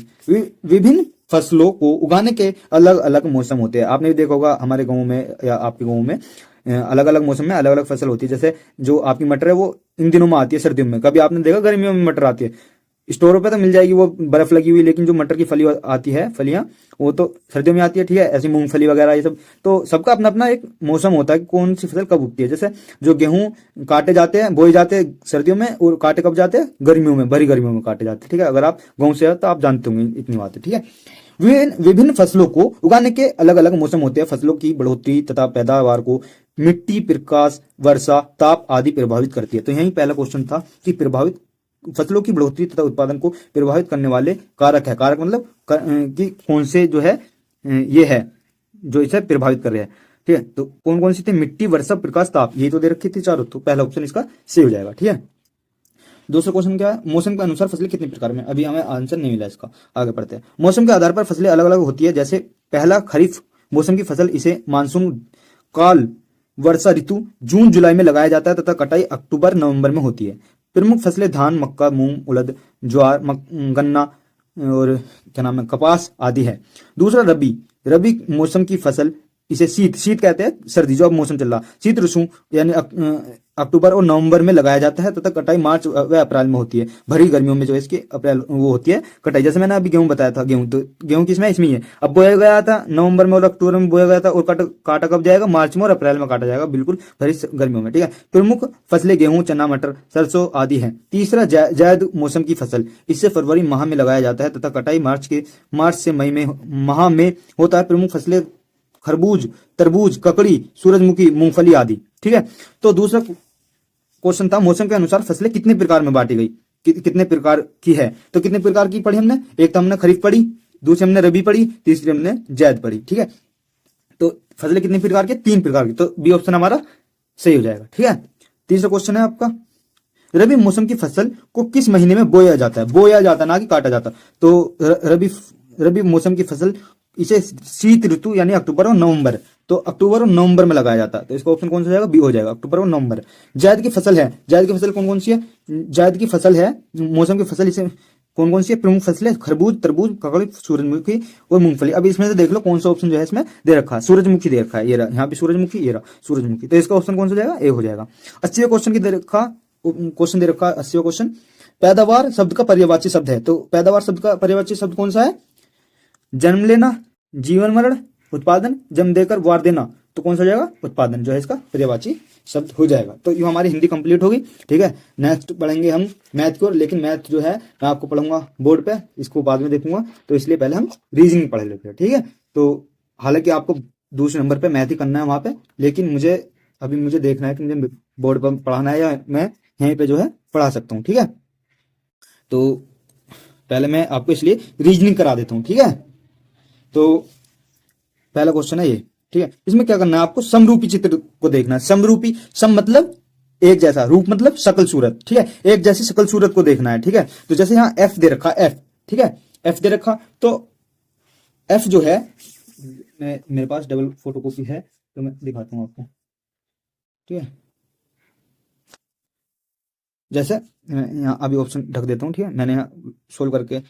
विभिन्न फसलों को उगाने के अलग अलग मौसम होते हैं। आपने भी देखा होगा हमारे गाँव में या आपके गाँव में अलग अलग मौसम में अलग अलग फसल होती है। जैसे जो आपकी मटर है वो इन दिनों में आती है, सर्दियों में। कभी आपने देखा गर्मियों में मटर आती है? स्टोरों पे तो मिल जाएगी वो बर्फ लगी हुई, लेकिन जो मटर की फली आती है, फलियां, वो तो सर्दियों में आती है। ठीक है, ऐसी मूंगफली वगैरह ये सब, तो सबका अपना अपना एक मौसम होता है कि कौन सी फसल कब उगती है। जैसे जो गेहूं काटे जाते हैं, बोए जाते हैं सर्दियों में, और काटे कब जाते हैं? गर्मियों में, भरी गर्मियों में काटे जाते हैं। ठीक है, अगर आप गाँव से हो तो आप जानते होंगे इतनी बात है। ठीक है, विभिन्न फसलों को उगाने के अलग अलग मौसम होते हैं। फसलों की बढ़ोतरी तथा पैदावार को मिट्टी, प्रकाश, वर्षा, ताप आदि प्रभावित करती है। तो यही पहला क्वेश्चन था कि प्रभावित फसलों की बढ़ोतरी तथा उत्पादन को प्रभावित करने वाले कारक है। कारक मतलब कि कौन से जो है ये है जो इसे प्रभावित कर रहे हैं। ठीक है, तो कौन कौन सी थे? मिट्टी, वर्षा, प्रकाश, ताप, ये तो दे रखी थी चारों। तो पहला ऑप्शन इसका सही हो जाएगा। ठीक है, दूसरा क्वेश्चन क्या है? मौसम के अनुसार फसलें कितने प्रकार में? अभी हमें आंसर नहीं मिला इसका, आगे पढ़ते हैं। मौसम के आधार पर फसलें अलग अलग होती है। जैसे पहला खरीफ मौसम की फसल, इसे मानसून काल वर्षा ऋतु जून जुलाई में लगाया जाता है तथा कटाई अक्टूबर नवंबर में होती है। प्रमुख फसलें धान, मक्का, मूंग, उड़द, ज्वार, गन्ना और क्या नाम है, कपास आदि है। दूसरा रबी, रबी मौसम की फसल, इसे शीत कहते हैं, सर्दी जो अब मौसम चल रहा, शीत ऋतु यानी अक्टूबर और नवंबर में लगाया जाता है तथा कटाई मार्च व अप्रैल में होती है। भरी गर्मियों में जो है इसकी अप्रैल वो होती है कटाई। जैसे मैंने अभी गेहूं बताया था, गेहूं तो गेहूं किसमें? इसमें ही है। अब बोया गया था नवंबर में और अक्टूबर में बोया गया था, और काटा कब जाएगा? मार्च में और अप्रैल में काटा जाएगा, बिल्कुल भरी गर्मियों में। ठीक है, प्रमुख फसलें गेहूं, चना, मटर, सरसों आदि है। तीसरा जायद मौसम की फसल, इससे फरवरी माह में लगाया जाता है तथा कटाई मार्च से मई में माह में होता है। प्रमुख फसलें खरबूज, तरबूज, ककड़ी, सूरजमुखी, मूंगफली आदि। ठीक है, तो दूसरा क्वेश्चन था मौसम के अनुसार फसलें कितने प्रकार में बांटी गई, कितने प्रकार की है? तो कितने प्रकार की पढ़ी हमने? एक तो हमने खरीफ पढ़ी, दूसरी हमने रबी पढ़ी, तीसरी हमने जायद पढ़ी। ठीक है, तो फसलें कितने प्रकार की? 3 प्रकार की। तो बी ऑप्शन हमारा सही हो जाएगा। ठीक है, तीसरा क्वेश्चन है आपका, रबी मौसम की फसल को किस महीने में बोया जाता है? बोया जाता, ना कि काटा जाता। तो रबी मौसम की फसल, इसे शीत ऋतु यानी अक्टूबर और नवंबर, तो अक्टूबर और नवंबर में लगाया जाता है। तो इसका ऑप्शन कौन सा हो जाएगा? बी हो जाएगा, अक्टूबर और नवंबर। जायद की फसल है, जायद की फसल कौन कौन सी है? जायद की फसल है मौसम की फसल, इसे कौन कौन सी है? प्रमुख फसलें खरबूज, तरबूज, ककड़ी, सूरजमुखी और मूंगफली। अब इसमें से देख लो कौन सा ऑप्शन जो है इसमें दे रखा है। सूरजमुखी दे रखा है, ये रहा यहाँ पे सूरजमुखी, ये रहा सूरजमुखी। तो इसका ऑप्शन कौन सा हो जाएगा? ए हो जाएगा। 80वें क्वेश्चन की क्वेश्चन दे रखा है 80वां क्वेश्चन, पैदावार शब्द का पर्यायवाची शब्द है। तो पैदावार शब्द का पर्यायवाची शब्द कौन सा है? जन्म लेना, जीवन मरण, उत्पादन, जन्म देकर, वार देना। तो कौन सा हो जाएगा? उत्पादन जो है इसका पर्यायवाची शब्द हो जाएगा। तो ये हमारी हिंदी कंप्लीट होगी। ठीक है, नेक्स्ट पढ़ेंगे हम मैथ को, लेकिन मैथ जो है मैं आपको पढ़ूंगा बोर्ड पे, इसको बाद में देखूंगा, तो इसलिए पहले हम रीजनिंग पढ़ लेते हैं। ठीक है, तो हालांकि आपको दूसरे नंबर पे मैथ ही करना है वहां पे, लेकिन मुझे देखना है कि मुझे बोर्ड पर पढ़ाना है या मैं यहीं पे जो है पढ़ा सकता हूँ। ठीक है, तो पहले मैं आपको इसलिए रीजनिंग करा देता हूँ। ठीक है, तो पहला क्वेश्चन है ये। ठीक है, इसमें क्या करना है आपको? समरूपी चित्र को देखना है। समरूपी, सम मतलब एक जैसा, रूप मतलब शकल सूरत। ठीक है, एक जैसी शकल सूरत को देखना है। ठीक है, तो जैसे यहाँ एफ दे रखा, एफ, ठीक है, एफ दे रखा, तो एफ जो है, मेरे पास डबल फोटोकॉपी है तो मैं दिखाता हूँ आपको। ठीक है, जैसे यहाँ अभी ऑप्शन ढक देता हूँ। ठीक है, मैंने यहाँ सोल्व करके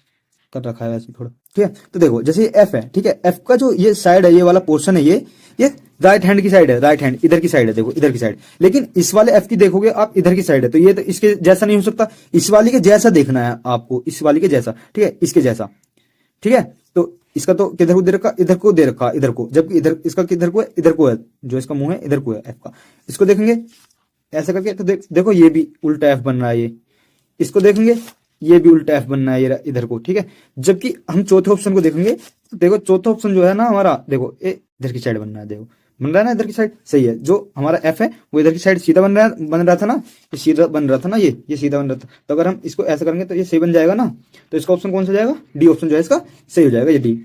कर रखा है वैसे थोड़ा। ठीक है, तो देखो जैसे एफ है, ठीक है, एफ का जो ये साइड है, ये वाला पोर्शन है, ये राइट हैंड की साइड है, राइट हैंड इधर की साइड है, देखो इधर की साइड। लेकिन इस वाले एफ की देखोगे आप, इधर की साइड है, तो ये तो इसके जैसा नहीं हो सकता, इस वाली के जैसा देखना है आपको, इस वाली के जैसा। ठीक है, इसके जैसा। ठीक है, तो इसका तो किधर को दे रखा? इधर को दे रखा, इधर को, जबकि इधर इसका किधर को है? इधर को है, जो इसका मुंह है इधर को है एफ का। इसको देखेंगे ऐसा करके, तो देखो ये भी उल्टा एफ बन रहा है, ये इसको देखेंगे ये भी उल्टा एफ बनना है ये इधर को। ठीक है, जबकि हम चौथे ऑप्शन को देखेंगे तो देखो चौथा ऑप्शन जो है ना हमारा, देखो ये इधर की साइड बनना है, देखो बन रहा है ना इधर की साइड, सही है। जो हमारा एफ है वो इधर की साइड सीधा बन रहा था ना, ये सीधा बन रहा था ना, ये सीधा बन रहा था। तो अगर हम इसको ऐसा करेंगे तो ये सही बन जाएगा ना। तो इसका ऑप्शन कौन सा जाएगा? डी ऑप्शन जो है इसका सही हो जाएगा, ये डी।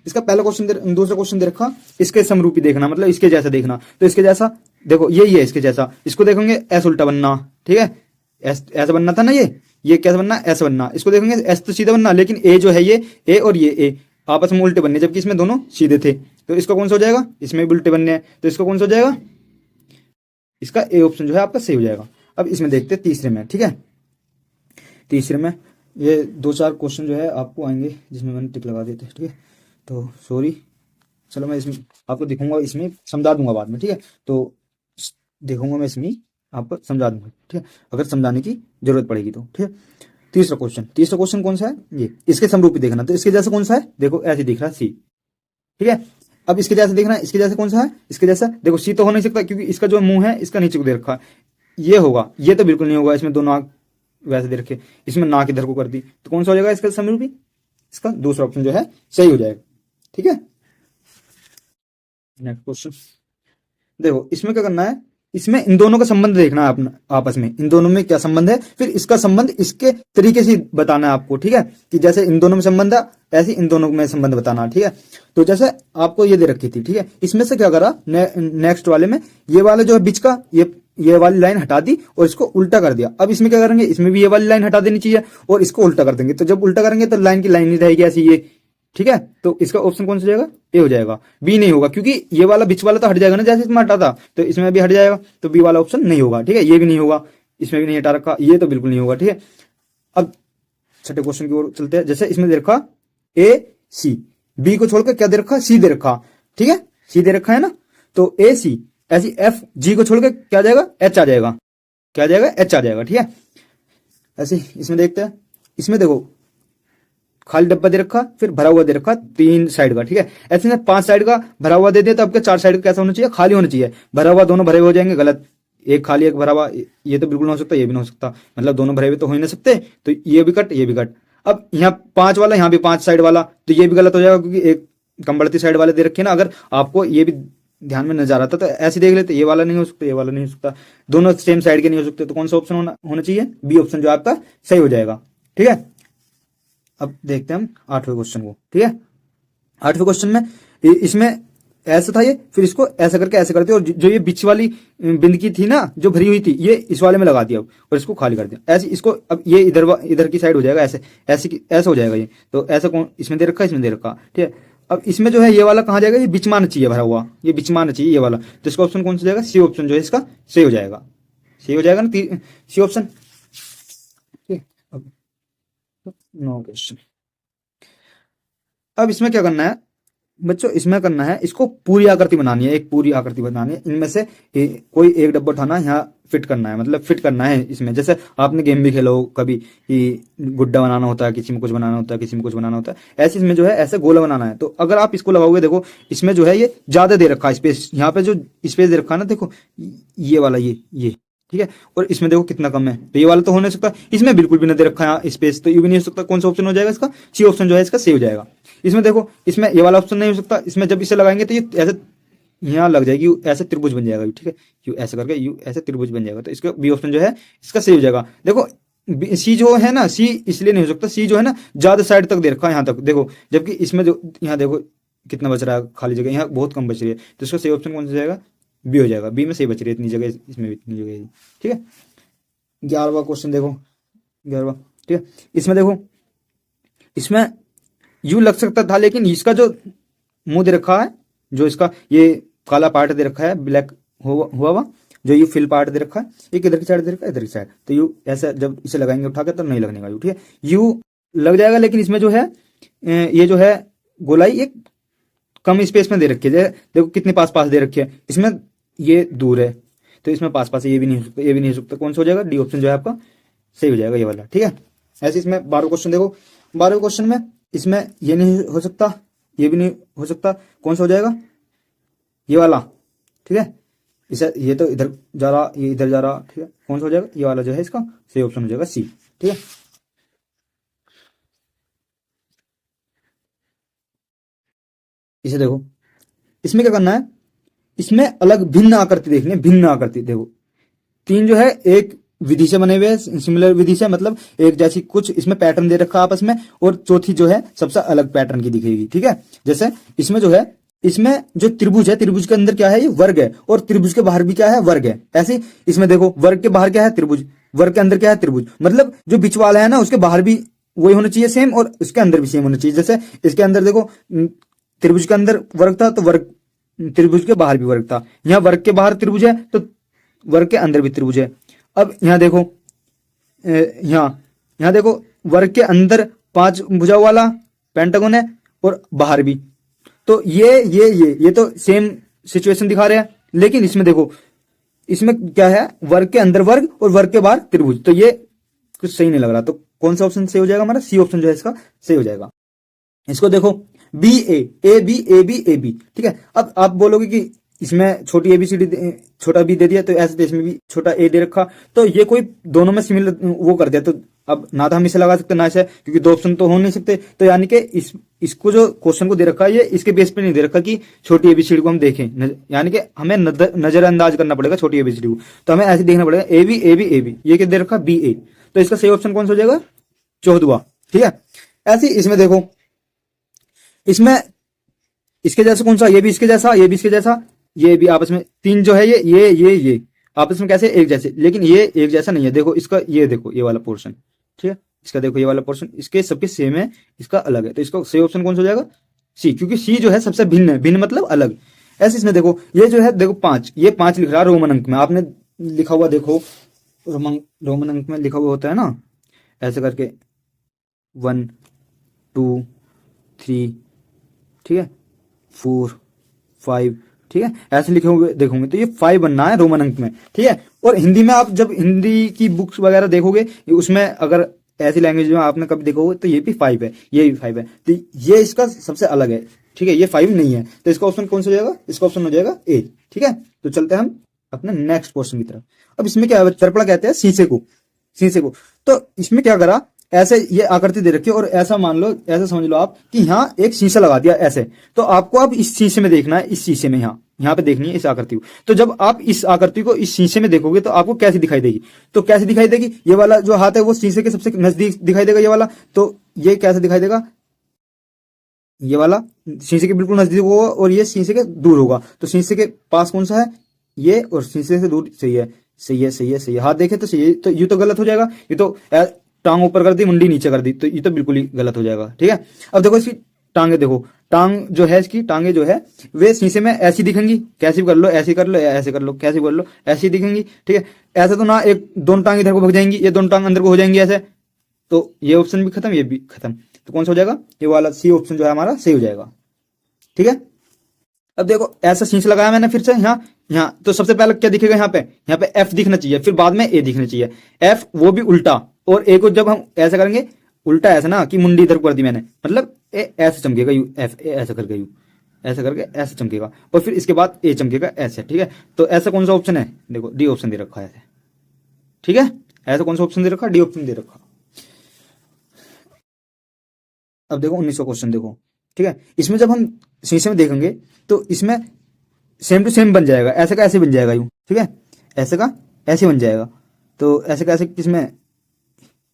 इसका पहला क्वेश्चन, दूसरा क्वेश्चन दे रखा, इसके समरूपी देखना, मतलब इसके जैसा देखना। तो इसके जैसा देखो ये है इसके जैसा, इसको देखेंगे एस उल्टा बनना। ठीक है, एस ऐसा बनना था ना, ये कैसा बनना? ऐसा बनना। इसको देखेंगे एस तो सीधा बनना, लेकिन ए जो है ये ए और ये ए आपस में उल्टे बनने, जबकि इसमें दोनों सीधे थे। तो इसका कौन सा हो जाएगा? इसमें भी उल्टे बनने हैं, तो इसका कौन सा हो जाएगा? इसका ए ऑप्शन जो है आपका सही हो जाएगा। अब इसमें देखते हैं तीसरे में। ठीक है, तीसरे में ये 2-4 क्वेश्चन जो है आपको आएंगे जिसमें मैंने टिक लगा देते हैं। ठीक है, तो सॉरी, चलो मैं इसमें आपको दिखाऊंगा, इसमें समझा दूंगा बाद में। ठीक है, तो देखूंगा मैं इसमें आपको समझा दूंगा। ठीक है, अगर समझाने की जरूरत पड़ेगी तो। ठीक है, तीसरा क्वेश्चन कौन सा है? ये इसके समरूपी देखना। तो इसके जैसा कौन सा है? देखो ऐसे दिख रहा है, सी। ठीक है, अब इसके जैसे देखना है, इसके जैसे कौन सा है? इसके जैसा देखो सी तो हो नहीं सकता, क्योंकि इसका जो मुंह है इसका नीचे को दे रखा है, ये होगा, ये तो बिल्कुल नहीं होगा। इसमें दो नाक वैसे दे रखे, इसमें नाक इधर को कर दी, तो कौन सा हो जाएगा इसका समरूपी? इसका दूसरा ऑप्शन जो है सही हो जाएगा। ठीक है, नेक्स्ट क्वेश्चन देखो, इसमें क्या करना है, इसमें इन दोनों का संबंध देखना है अपना आपस में, इन दोनों में क्या संबंध है, फिर इसका संबंध इसके तरीके से बताना है आपको। ठीक है, कि जैसे इन दोनों में संबंध है ऐसे इन दोनों में संबंध बताना। ठीक है, तो जैसे आपको ये दे रखी थी, ठीक है, इसमें से क्या करा, नेक्स्ट वाले में ये वाले जो है बीच का ये वाली लाइन हटा दी और इसको उल्टा कर दिया। अब इसमें क्या करेंगे, इसमें भी ये वाली लाइन हटा देनी चाहिए और इसको उल्टा कर देंगे। तो जब उल्टा करेंगे तो लाइन की लाइन नहीं रहेगी ऐसी ये। ठीक है, तो इसका ऑप्शन कौन सा जाएगा, ए हो जाएगा, बी नहीं होगा, क्योंकि ये वाला बीच वाला तो हट जाएगा ना, जैसे इसमें हटा था तो इसमें भी हट जाएगा, तो बी वाला ऑप्शन नहीं होगा। ठीक है, ये भी नहीं होगा, इसमें भी नहीं हटा रखा, ये तो बिल्कुल नहीं होगा। ठीक है, अब छठे क्वेश्चन की ओर चलते हैं। जैसे इसमें दे रखा ए सी, बी को छोड़कर क्या दे रखा, सी दे रखा। ठीक है, सी दे रखा है ना, तो ए सी, ऐसी एफ जी को छोड़कर क्या जाएगा, एच आ जाएगा, क्या जाएगा, एच आ जाएगा। ठीक है, ऐसे इसमें देखते हैं, इसमें देखो खाली डब्बा दे रखा, फिर भरा हुआ दे रखा 3 साइड का। ठीक है, ऐसे में 5 साइड का भरा हुआ दे दिया, तो आपके 4 साइड का कैसा होना चाहिए, खाली होना चाहिए। भरा हुआ दोनों भरे हुए हो जाएंगे, गलत, एक खाली एक भरा हुआ, ये तो बिल्कुल ना हो सकता, ये भी ना हो सकता, मतलब दोनों भरे हुए तो हो ही नहीं सकते, तो ये भी कट, ये भी कट। अब यहाँ 5 वाला, यहाँ भी 5 साइड वाला, तो ये भी गलत हो जाएगा, क्योंकि एक कम बढ़ती साइड वाले दे रखे ना। अगर आपको ये भी ध्यान में नजर आ रहा था तो ऐसे देख लेते, ये वाला नहीं हो सकता, ये वाला नहीं हो सकता, दोनों सेम साइड के नहीं हो सकते, तो कौन सा ऑप्शन होना चाहिए, बी ऑप्शन जो आपका सही हो जाएगा। ठीक है, अब देखते हैं हम 8वें क्वेश्चन को। ठीक है, 8वें क्वेश्चन में इसमें ऐसा था ये, फिर इसको ऐसा करके ऐसे करते, और जो ये बीच वाली बिंदकी थी ना जो भरी हुई थी, ये इस वाले में लगा दिया और इसको खाली कर दिया ऐसे। इसको अब ये इधर की साइड हो जाएगा, ऐसे ऐसे हो जाएगा ये, तो ऐसा कौन इसमें दे रखा, इसमें दे रखा। ठीक है, अब इसमें जो है ये वाला कहाँ जाएगा, ये बीच में आना चाहिए भरा हुआ, ये बीच में आना चाहिए ये वाला, तो इसका ऑप्शन कौन सा जाएगा, सी ऑप्शन जो है इसका सही हो जाएगा, सही हो जाएगा ना, सी ऑप्शन। अब 9 क्वेश्चन, अब इसमें क्या करना है बच्चों, इसमें करना है, इसको पूरी आकृति बनानी है, एक पूरी आकृति बनानी है। इनमें से कोई एक डब्बा उठाना, यहाँ फिट करना है, मतलब फिट करना है इसमें। जैसे आपने गेम भी खेला हो कभी, कि गुड्डा बनाना होता है, किसी में कुछ बनाना होता है, किसी में कुछ बनाना होता है, ऐसे इसमें जो है ऐसे गोला बनाना है। तो अगर आप इसको लगाओगे, देखो इसमें जो है ये ज्यादा दे रखा है स्पेस, यहाँ पे जो स्पेस दे रखा है ना, देखो ये वाला ये ठीक है, और इसमें देखो कितना कम है, तो ये वाला तो हो नहीं सकता, इसमें बिल्कुल भी ना दे रखा है स्पेस, तो ये भी नहीं हो सकता। कौन सा ऑप्शन हो जाएगा इसका, सी ऑप्शन जो है इसका सही हो जाएगा। इसमें देखो, इसमें ये वाला ऑप्शन नहीं हो सकता, इसमें जब इसे लगाएंगे तो ये ऐसे यहाँ लग जाएगी, यू ऐसे त्रिभुज बन जाएगा, ठीक है, यू ऐसे करके यू ऐसे त्रिभुज बन जाएगा, तो इसका बी ऑप्शन जो है इसका सही हो जाएगा। देखो सी जो है ना, सी इसलिए नहीं हो सकता, सी जो है ना ज्यादा साइड तक दे रखा है यहाँ तक, देखो, जबकि इसमें जो यहाँ देखो कितना बच रहा है खाली जगह, यहाँ बहुत कम बच रही है, तो इसका सही ऑप्शन कौन सा जाएगा, बी हो जाएगा। बी में सही बच रही है इतनी जगह, इसमें भी इतनी जगह है, ठीक है। 11वां क्वेश्चन देखो, 11वां, ठीक है, इसमें देखो, इसमें यू लग सकता था, लेकिन इसका जो मुंह दे रखा है, जो इसका ये काला पार्ट दे रखा है, ब्लैक हुआ जो ये फिल पार्ट दे रखा है, एक इधर की साइड दे रखा है, इधर की साइड, तो यू ऐसा जब इसे लगाएंगे उठा के तो नहीं लगने का यू, ठीक है, यू लग जाएगा, लेकिन इसमें जो है ये जो है गोलाई एक कम स्पेस में दे रखी है, देखो कितने पास पास दे रखी है, इसमें ये दूर है, तो इसमें पास पास है, ये भी नहीं हो सकता, ये भी नहीं हो सकता, कौन सा हो जाएगा, डी ऑप्शन जो है आपका सही हो जाएगा, ये वाला, ठीक है। ऐसे इसमें 12 क्वेश्चन देखो, 12 क्वेश्चन में इसमें ये नहीं हो सकता, ये भी नहीं हो सकता, कौन सा हो जाएगा, ये वाला, ठीक है, इसे ये तो इधर जा रहा, ये इधर जा रहा, ठीक है, कौन सा हो जाएगा, ये वाला जो है इसका सही ऑप्शन हो जाएगा सी, ठीक है। इसे देखो, इसमें क्या करना है, इसमें अलग भिन्न आकृति देखनी है, भिन्न आकृति देखो, 3 जो है एक विधि से बने हुए हैं, सिमिलर विधि से, मतलब एक जैसी कुछ इसमें पैटर्न दे रखा आपस में, और चौथी जो है सबसे अलग पैटर्न की दिखेगी, ठीक है। जैसे इसमें जो है, इसमें जो त्रिभुज है, त्रिभुज के अंदर क्या है, ये वर्ग है, और त्रिभुज के बाहर भी क्या है, वर्ग है। ऐसे इसमें देखो, वर्ग के बाहर क्या है, त्रिभुज, वर्ग के अंदर क्या है, त्रिभुज, मतलब जो बीच वाला है ना उसके बाहर भी वही होना चाहिए सेम, और उसके अंदर भी सेम होना चाहिए। जैसे इसके अंदर देखो, त्रिभुज के अंदर वर्ग था, तो वर्ग त्रिभुज के बाहर भी वर्ग था, यहाँ वर्ग के बाहर त्रिभुज है, तो वर्ग के अंदर भी त्रिभुज है। अब यहाँ देखो, यहाँ देखो, वर्ग के अंदर 5 भुजा वाला पेंटागन है, और बाहर भी, तो ये तो सेम सिचुएशन दिखा रहे हैं, लेकिन इसमें देखो, इसमें क्या है, वर्ग के अंदर वर्ग और वर्ग के बाहर त्रिभुज, तो ये कुछ सही नहीं लग रहा, तो कौन सा ऑप्शन सही हो जाएगा हमारा, सी ऑप्शन जो है इसका सही हो जाएगा। इसको देखो, बी ए बी, ठीक है। अब आप बोलोगे कि इसमें छोटी ABCD छोटा बी दे दिया, तो ऐसे इसमें भी छोटा ए दे रखा, तो ये कोई दोनों में सिमिलर वो कर दिया, तो अब ना तो हम इसे लगा सकते ना इसे, क्योंकि दो ऑप्शन तो हो नहीं सकते। तो यानी कि इसको जो क्वेश्चन को दे रखा है ये इसके बेस पे नहीं दे रखा कि छोटी एबीसीडी को हम देखें, यानी कि हमें नजरअंदाज करना पड़ेगा छोटी एबीसीडी को। तो हमें ऐसे देखना पड़ेगा A B A B A B, ये क्या दे रखा बी ए, तो इसका सही ऑप्शन कौन सा हो जाएगा 14वां। ठीक है, ऐसे ही इसमें देखो, इसमें इसके जैसा कौन सा, ये भी इसके जैसा, ये भी इसके जैसा, ये भी आपस में तीन जो है ये आपस में कैसे एक जैसे, लेकिन ये एक जैसा नहीं है। देखो इसका, ये देखो ये वाला पोर्शन, ठीक है, इसका देखो ये वाला पोर्शन, इसके सबके सेम है, इसका अलग है। तो इसका सही ऑप्शन कौन सा हो जाएगा सी, क्योंकि सी जो है सबसे भिन्न है, भिन्न मतलब अलग। ऐसे इसमें देखो ये जो है, देखो 5, ये 5 लिख रहा है रोमन अंक में, आपने लिखा हुआ देखो रोमन अंक में लिखा हुआ होता है ना, ऐसे करके 1 2 3, ठीक है, 4 5, ठीक है, ऐसे लिखे हुए देखोगे तो ये 5 बनना है रोमन अंक में। ठीक है, और हिंदी में आप जब हिंदी की बुक्स वगैरह देखोगे, उसमें अगर ऐसी लैंग्वेज में आपने कभी देखोगे तो ये भी 5 है, ये भी 5 है, तो ये इसका सबसे अलग है। ठीक है, ये 5 नहीं है, तो इसका ऑप्शन कौन सा हो जाएगा, इसका ऑप्शन हो जाएगा ए। ठीक है, तो चलते हैं हम अपने नेक्स्ट क्वेश्चन की तरफ। अब इसमें क्या है, दर्पण कहते हैं शीशे को, शीशे को। तो इसमें क्या करा, ऐसे ये आकृति दे रखी है और ऐसा मान लो, ऐसा समझ लो आप कि यहाँ एक शीशा लगा दिया ऐसे, तो आपको अब इस शीशे में देखना है, इस शीशे में यहाँ पे देखनी है इस आकृति को। तो जब आप इस आकृति को इस शीशे में देखोगे तो आपको कैसी दिखाई देगी, तो कैसे दिखाई देगी, ये वाला जो हाथ है वो शीशे के सबसे नजदीक दिखाई देगा ये वाला, तो ये कैसे दिखाई देगा, ये वाला शीशे के बिल्कुल नजदीक होगा और ये शीशे के दूर होगा। तो शीशे के पास कौन सा है, ये, और शीशे से दूर, सही है सही है सही है सही है, हाथ देखे तो सही है। तो ये तो गलत हो जाएगा, ये तो टांग ऊपर कर दी मुंडी नीचे कर दी, तो ये तो बिल्कुल ही गलत हो जाएगा। ठीक है, अब देखो इसकी टांगे देखो, टांग जो है इसकी टांगे जो है वे शीशे में ऐसी दिखेंगी, कैसी भी कर लो, ऐसी कर लो या ऐसे कर लो, कैसी कर लो ऐसी दिखेंगी। ठीक है, ऐसे तो ना, एक दोनों टांग इधर को भग जाएंगी, ये दोनों टांग अंदर को हो जाएंगी ऐसे, तो ये ऑप्शन भी खत्म, ये भी खत्म। तो कौन सा हो जाएगा, ये वाला सी ऑप्शन जो है हमारा सही हो जाएगा। ठीक है, अब देखो ऐसा शीश लगाया मैंने फिर से यहाँ तो सबसे पहले क्या दिखेगा, यहाँ पे एफ दिखना चाहिए, फिर बाद में ए दिखना चाहिए, एफ वो भी उल्टा, और ए को जब हम ऐसा करेंगे उल्टा, ऐसा ना कि मुंडी इधर कर दी मैंने, मतलब ए ऐसे चमकेगा यू, एफ ए ऐसा करके यू, ऐसा करके ऐसे चमकेगा, और फिर इसके बाद ए चमकेगा ऐसे। ठीक है, तो ऐसा कौन सा ऑप्शन है, देखो डी ऑप्शन दे रखा है ऐसे। ठीक है, ऐसा कौन सा ऑप्शन दे रखा, डी ऑप्शन दे रखा। अब देखो 19वां क्वेश्चन देखो। ठीक है, इसमें जब हम शीशे में देखेंगे तो इसमें सेम टू सेम बन जाएगा, ऐसे का ऐसे बन जाएगा यूं। ठीक है, ऐसे का ऐसे बन जाएगा, तो ऐसे का ऐसे किसमें,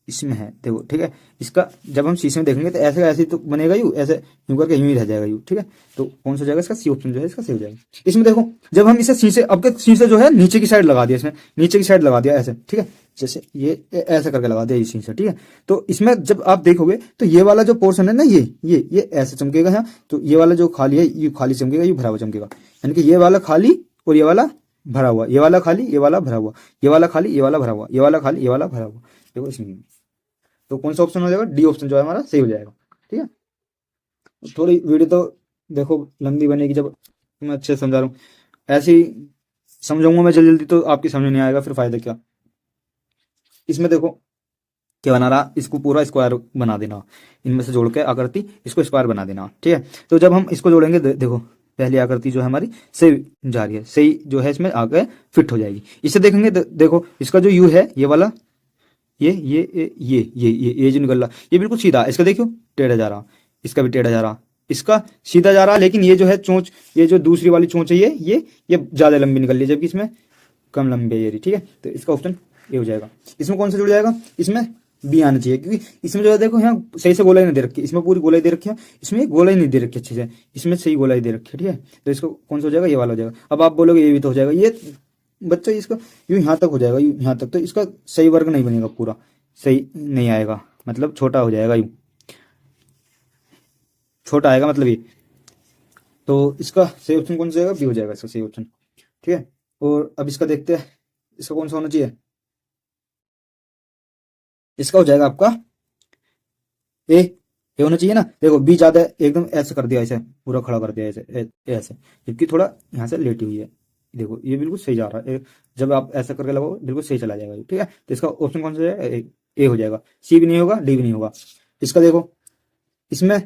इसमें है देखो। ठीक है, इसका जब हम शीशे में देखेंगे तो ऐसे का ऐसे तो बनेगा यूं, ऐसे यूं करके यूं ही रह जाएगा यूं। ठीक है, तो कौन सा जाएगा, इसका सी ऑप्शन जो है इसका सही हो जाएगा। इसमें देखो जब हम इसे शीशे, अब के शीशे जो है नीचे की साइड लगा दिया, इसमें नीचे की साइड लगा दिया ऐसे। ठीक है, जैसे ये ऐसा करके लगा दिया ये शीशा। ठीक है, तो इसमें जब आप देखोगे तो ये वाला जो पोर्शन है ना, ये ऐसे चमकेगा यहाँ, तो ये वाला जो खाली है ये खाली चमकेगा, ये भरा हुआ चमकेगा, यानी कि ये वाला खाली और ये वाला भरा हुआ, ये वाला खाली ये वाला भरा हुआ, ये वाला खाली ये वाला भरा हुआ, ये वाला खाली ये वाला भरा हुआ। देखो इसमें तो कौन सा ऑप्शन हो जाएगा, डी ऑप्शन जो है हमारा सही हो जाएगा। ठीक है, थोड़ी वीडियो तो देखो लंबी बनेगी, जब मैं अच्छे से समझा रहा हूँ, ऐसे ही समझाऊंगा मैं जल्दी जल्दी तो आपकी समझ नहीं आएगा, फिर फायदा क्या। इसमें देखो क्या बना रहा, इसको पूरा स्क्वायर बना देना, इनमें से जोड़ के आकृति इसको स्क्वायर बना देना। ठीक है, तो जब हम इसको जोड़ेंगे देखो पहली आकृति जो है हमारी सही जा रही है, सही जो है इसमें आगे फिट हो जाएगी। इसे देखेंगे देखो इसका जो यू है ये वाला, ये जो निकल रहा ये बिल्कुल सीधा, इसका देखियो टेढ़ा जा रहा, इसका भी टेढ़ा जा रहा, इसका सीधा जा रहा, लेकिन ये जो है चोंच, ये जो दूसरी वाली चोंच है ये ज्यादा लंबी निकल रही है, जबकि इसमें कम लंबी है ये। ठीक है, तो इसका ऑप्शन ये हो जाएगा। इसमें कौन सा जुड़ जाएगा, इसमें बी आना चाहिए, क्योंकि इसमें जो है देखो यहाँ सही से गोलाई नहीं दे रखी, इसमें पूरी गोलाई दे रखी है, इसमें गोलाई नहीं दे रखी अच्छे से, इसमें सही गोलाई दे रखी है। ठीक है, तो इसको कौन सा हो जाएगा, ये वाला हो जाएगा। अब आप बोलोगे ये भी तो हो जाएगा, ये बच्चा इसका यूं यहाँ तक हो जाएगा, यूं यहाँ तक, तो इसका सही वर्ग नहीं बनेगा, पूरा सही नहीं आएगा, मतलब छोटा हो जाएगा, यूं छोटा आएगा मतलब ये। तो इसका सही ऑप्शन कौन सा जाएगा, बी हो जाएगा इसका सही ऑप्शन। ठीक है, और अब इसका देखते हैं इसका कौन सा होना चाहिए, इसका हो जाएगा आपका ए होना चाहिए ना। देखो बी ज्यादा एकदम ऐसे कर दिया, ऐसे पूरा खड़ा कर दिया ऐसे ऐसे, जबकि थोड़ा यहाँ से लेटी हुई है, देखो ये बिल्कुल सही जा रहा है, जब आप ऐसा करके लगाओ बिल्कुल सही चला जाएगा। ठीक है, तो इसका ऑप्शन कौन सा है, ए हो जाएगा, सी भी नहीं होगा, डी भी नहीं होगा। इसका देखो इसमें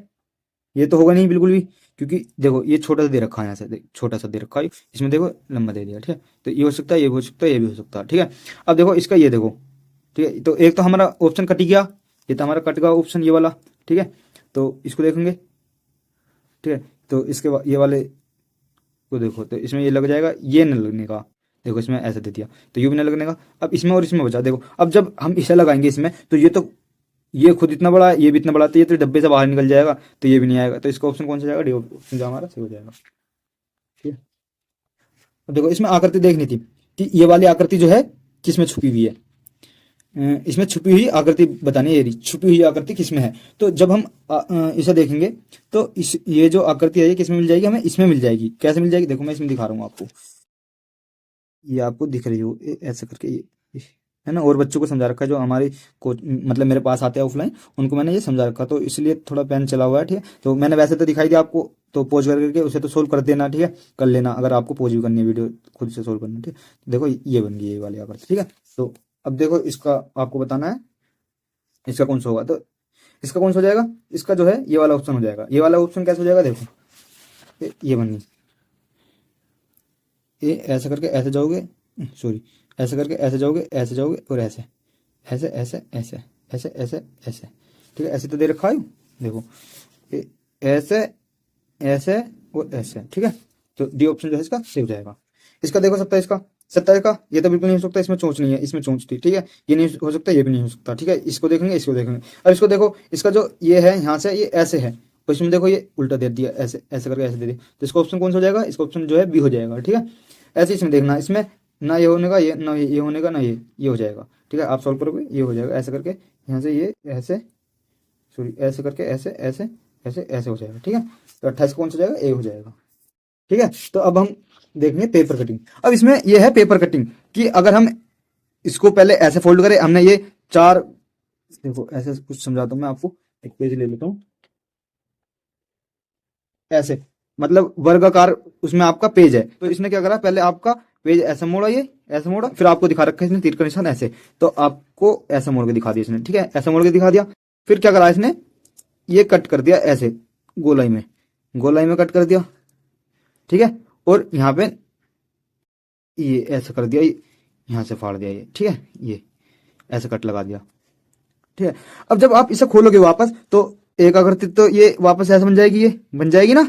ये तो होगा नहीं बिल्कुल भी, क्योंकि देखो ये छोटा सा दे रखा है, यहाँ से छोटा सा दे रखा है, इसमें देखो लंबा दे दिया। ठीक है, तो ये हो सकता है, ये भी हो सकता है, ये भी हो सकता है। ठीक है, अब देखो इसका ये देखो ठीक है। तो एक तो हमारा ऑप्शन कट गया, ये तो हमारा कट गया ऑप्शन ये वाला, ठीक है। तो इसको देखेंगे, ठीक है। तो इसके बाद ये वाले को देखो, तो इसमें ये लग जाएगा, ये नहीं लगने का, देखो इसमें ऐसे दे दिया तो ये भी नहीं लगने का। अब इसमें और इसमें बचा, देखो अब जब हम इसे लगाएंगे इसमें, तो ये खुद इतना बड़ा है, ये भी इतना बड़ा, तो ये तो डब्बे से बाहर निकल जाएगा, तो ये भी नहीं आएगा। तो इसका ऑप्शन कौन सा जाएगा, डी ऑप्शन जो हमारा सही हो जाएगा, ठीक है। अब देखो इसमें आकृति देखनी थी कि ये वाली आकृति जो है किसमें छुपी हुई है, इसमें छुपी हुई आकृति बतानी है, ये छुपी हुई आकृति किसमें है। तो जब हम इसे देखेंगे तो ये जो आकृति है ये किसमें मिल जाएगी, हमें इसमें मिल जाएगी। कैसे मिल जाएगी, देखो मैं इसमें दिखा रहा हूँ आपको, ये आपको दिख रही हो ऐसे करके, ये है ना। और बच्चों को समझा रखा है, जो हमारी कोच मतलब मेरे पास आते हैं ऑफलाइन, उनको मैंने ये समझा रखा, तो इसलिए थोड़ा पेन चला हुआ है, ठीक है। तो मैंने वैसे तो दिखाई दिया आपको, तो पोज करके उसे तो सोल्व कर देना, ठीक है, कर लेना। अगर आपको पोज भी करनी है, वीडियो खुद से सोल्व करना, ठीक है। देखो ये बन गई ये वाली आकृति, ठीक है। तो अब देखो इसका आपको बताना है इसका कौन सा होगा, तो इसका कौन सा हो जाएगा, इसका जो है ये वाला ऑप्शन हो जाएगा। ये वाला ऑप्शन कैसे हो जाएगा, देखो ये बन गई, ये ऐसे करके ऐसे जाओगे, सॉरी ऐसे करके ऐसे जाओगे, ऐसे जाओगे और ऐसे ऐसे ऐसे ऐसे ऐसे ऐसे ऐसे, ठीक है। ऐसे तो दे रखा है, देखो ये ऐसे ऐसे और ऐसे, ठीक है। तो डी ऑप्शन जो है इसका सही हो जाएगा। इसका देखो 27 का, 27 का ये तो बिल्कुल नहीं हो सकता, इसमें चोंच नहीं है, इसमें चोंच थी, ठीक है। ये नहीं हो सकता, ये भी नहीं हो सकता, ठीक है। इसको देखेंगे, इसको देखेंगे। अब इसको देखो, इसका जो ये है यहाँ से ये ऐसे है, तो इसमें देखो ये उल्टा दे दिया, ऐसे ऐसे करके ऐसे दे दिया, तो इसका ऑप्शन कौन सा हो जाएगा, इसका ऑप्शन जो है बी हो जाएगा, ठीक है। ऐसे इसमें देखना, इसमें ना ये होने का, ये ना ये होने का, ना ये हो जाएगा, ठीक है। आप सॉल्व करोगे ये हो जाएगा, ऐसे करके यहाँ से ये ऐसे, सॉरी ऐसे करके ऐसे ऐसे ऐसे ऐसे हो जाएगा, ठीक है। तो 28 कौन सा हो जाएगा, ए हो जाएगा, ठीक है। तो अब हम देखेंगे पेपर कटिंग। अब इसमें ये है पेपर कटिंग कि अगर हम इसको पहले ऐसे फोल्ड करें, हमने ये चार, देखो ऐसे कुछ समझाता हूं मैं आपको, एक पेज ले लेता हूं, ऐसे मतलब वर्गाकार उसमें आपका पेज है। तो इसने क्या करा, पहले आपका पेज ऐसे मोड़ा, ये ऐसे मोड़ा, फिर आपको दिखा रखा है इसने तीर का निशान ऐसे, तो आपको ऐसे मोड़ के दिखा दिया इसने, ठीक है। ऐसे मोड़ के दिखा दिया, फिर क्या करा इसने, ये कट कर दिया ऐसे गोलाई में कट कर दिया, ठीक है। और यहाँ पे ये ऐसे कर दिया, यहाँ से फाड़ दिया ये, ठीक है। ये ऐसे कट लगा दिया, ठीक है। अब जब आप इसे खोलोगे वापस, तो एक आकृति तो ये वापस ऐसे बन जाएगी, ये बन जाएगी ना,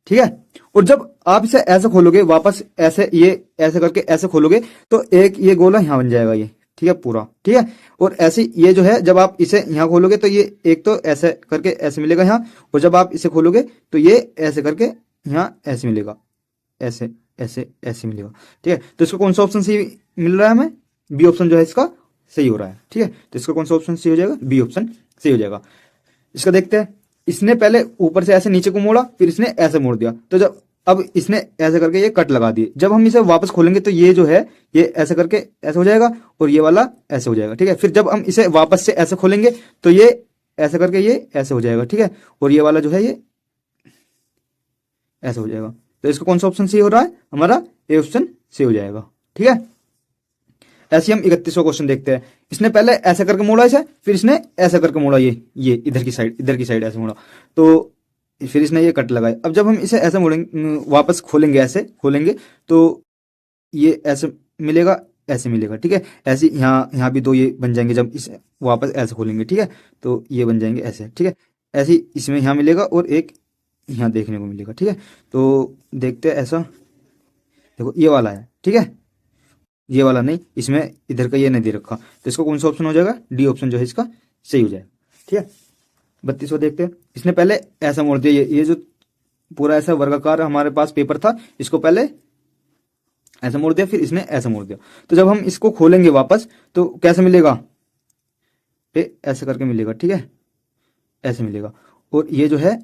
ठीक है। और जब आप इसे ऐसे खोलोगे वापस, ऐसे ये ऐसे करके ऐसे खोलोगे, तो एक ये गोला यहाँ बन जाएगा ये, ठीक है, पूरा, ठीक है। और ऐसे ये जो है, जब आप इसे यहाँ खोलोगे तो ये एक तो ऐसे करके ऐसे मिलेगा यहाँ, और जब आप इसे खोलोगे तो ये ऐसे करके यहाँ ऐसे मिलेगा, ऐसे ऐसे ऐसे मिलेगा, ठीक है। तो इसका कौन सा ऑप्शन सही मिल रहा है हमें, बी ऑप्शन जो है इसका सही हो रहा है, ठीक है। तो इसका कौन सा ऑप्शन सही हो जाएगा, बी ऑप्शन सही हो जाएगा। इसका देखते हैं, इसने पहले ऊपर से ऐसे नीचे को मोड़ा, फिर इसने ऐसे मोड़ दिया, तो जब अब इसने ऐसे करके ये कट लगा दिए, जब हम इसे वापस खोलेंगे तो ये जो है ये ऐसे करके ऐसे हो जाएगा, और ये वाला ऐसे हो जाएगा, ठीक है। फिर जब हम इसे वापस से ऐसे खोलेंगे तो ये ऐसे करके ये ऐसे हो जाएगा, ठीक है। और ये वाला जो है ये ऐसे हो जाएगा। तो इसका कौन सा ऑप्शन सही हो रहा है, हमारा ए ऑप्शन सही हो जाएगा, ठीक है। ऐसे हम 31वां क्वेश्चन देखते हैं। इसने पहले ऐसे करके मोड़ा इसे, फिर इसने ऐसे करके मोड़ा, ये इधर की साइड ऐसे मोड़ा, तो फिर इसने ये कट लगाए। अब जब हम इसे ऐसे मोड़ेंगे, वापस खोलेंगे, ऐसे खोलेंगे, तो ये ऐसे मिलेगा, ऐसे मिलेगा, ठीक है। ऐसे यहाँ भी दो ये बन जाएंगे, जब इसे वापस ऐसे खोलेंगे, ठीक है, तो ये बन जाएंगे ऐसे, ठीक है। ऐसे ही इसमें यहाँ मिलेगा और एक यहाँ देखने को मिलेगा, ठीक है। तो देखते हैं, ऐसा देखो ये वाला है, ठीक है, ये वाला नहीं, इसमें इधर का ये नहीं दे रखा, तो इसका कौन सा ऑप्शन हो जाएगा, डी ऑप्शन जो है इसका सही हो जाएगा, ठीक है। 32वां देखते हैं। इसने पहले ऐसा मोड़ दिया, ये जो पूरा ऐसा वर्गाकार हमारे पास पेपर था, इसको पहले ऐसा मोड़ दिया, फिर इसने ऐसा मोड़ दिया, तो जब हम इसको खोलेंगे वापस तो कैसे मिलेगा, ऐसे करके मिलेगा, ठीक है, ऐसे मिलेगा। और ये जो है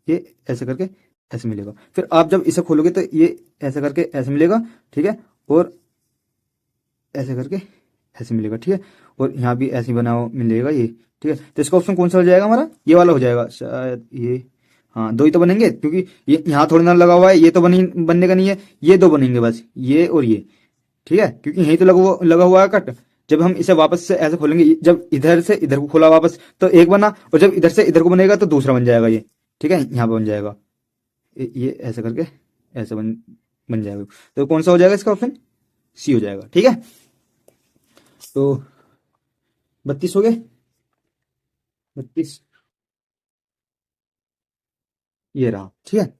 ये ऐसे करके ऐसे मिलेगा। फिर आप जब इसे खोलोगे तो ये ऐसे करके ऐसे मिलेगा, ठीक है, और ऐसे करके ऐसे मिलेगा, ठीक है। और यहाँ भी ऐसे बना हुआ मिलेगा ये, ठीक है। तो इसका ऑप्शन कौन सा हो जाएगा हमारा, ये वाला हो जाएगा शायद, ये हाँ, दो ही तो बनेंगे, क्योंकि ये यहाँ थोड़ी ना लगा हुआ है, ये तो बनने का नहीं है, ये दो बनेंगे बस, ये और ये, ठीक है, क्योंकि यही तो लगा हुआ है कट। जब हम इसे वापस से ऐसे खोलेंगे, जब इधर से इधर को खोला वापस तो एक बना, और जब इधर से इधर को बनेगा तो दूसरा बन जाएगा ये, ठीक है, यहाँ पर बन जाएगा ये ऐसे करके ऐसे बन जाएगा। तो कौन सा हो जाएगा इसका ऑप्शन, सी हो जाएगा, ठीक है। तो 32 हो गए, 32 ये रहा, ठीक है।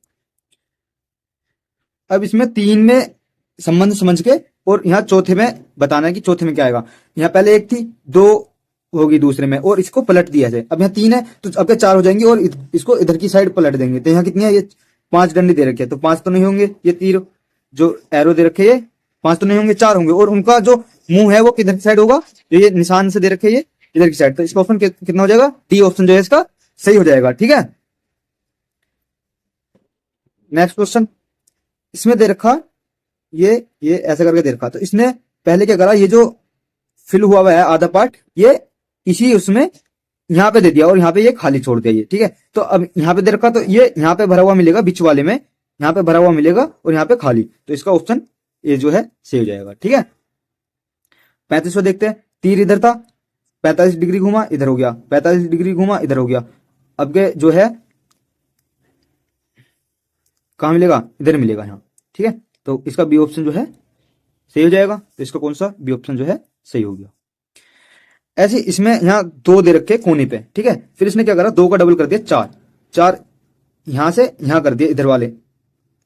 अब इसमें 3 में संबंध समझ के और यहाँ चौथे में बताना है कि चौथे में क्या आएगा। यहाँ पहले 1 थी, 2 होगी दूसरे में, और इसको पलट दिया जाए। अब यहाँ 3 है तो अब क्या 4 हो जाएंगे, और इसको इधर की साइड पलट देंगे। तो यहाँ कितनी है, ये 5 डंडे दे रखे हैं, तो 5 तो नहीं होंगे, ये तीर जो एरो दे रखे ये 5 तो नहीं होंगे, 4 होंगे। और उनका जो मुंह है वो किधर की साइड होगा, जो ये निशान से दे रखे ये इधर की साइड। तो इसका ऑप्शन कितना हो जाएगा, डी ऑप्शन जो है इसका सही हो जाएगा, ठीक है। नेक्स्ट क्वेश्चन, इसमें दे रखा ये ऐसा करके दे रखा। तो इसने पहले क्या करा, ये जो फिल हुआ है आधा पार्ट, ये इसी उसमें यहाँ पे दे दिया और यहाँ पे ये खाली छोड़ दिया ये, ठीक है। तो अब यहाँ पे दे रखा, तो ये यहाँ पे भरा हुआ मिलेगा, बीच वाले में यहाँ पे भरा हुआ मिलेगा और यहाँ पे खाली। तो इसका ऑप्शन ये जो है सही हो जाएगा, ठीक है। 35 देखते हैं, तीर इधर था, 45 डिग्री घुमा इधर हो गया, 45 डिग्री घुमा इधर हो गया। अब के जो है कहाँ मिलेगा, इधर मिलेगा यहाँ, ठीक है। तो इसका बी ऑप्शन जो है सही हो जाएगा। तो इसका कौन सा बी ऑप्शन जो है सही हो गया। ऐसे इसमें यहाँ 2 दे रखे कोने पे, ठीक है। फिर इसने क्या करा, 2 का डबल कर दिया 4, 4 यहां से यहां कर दिए इधर वाले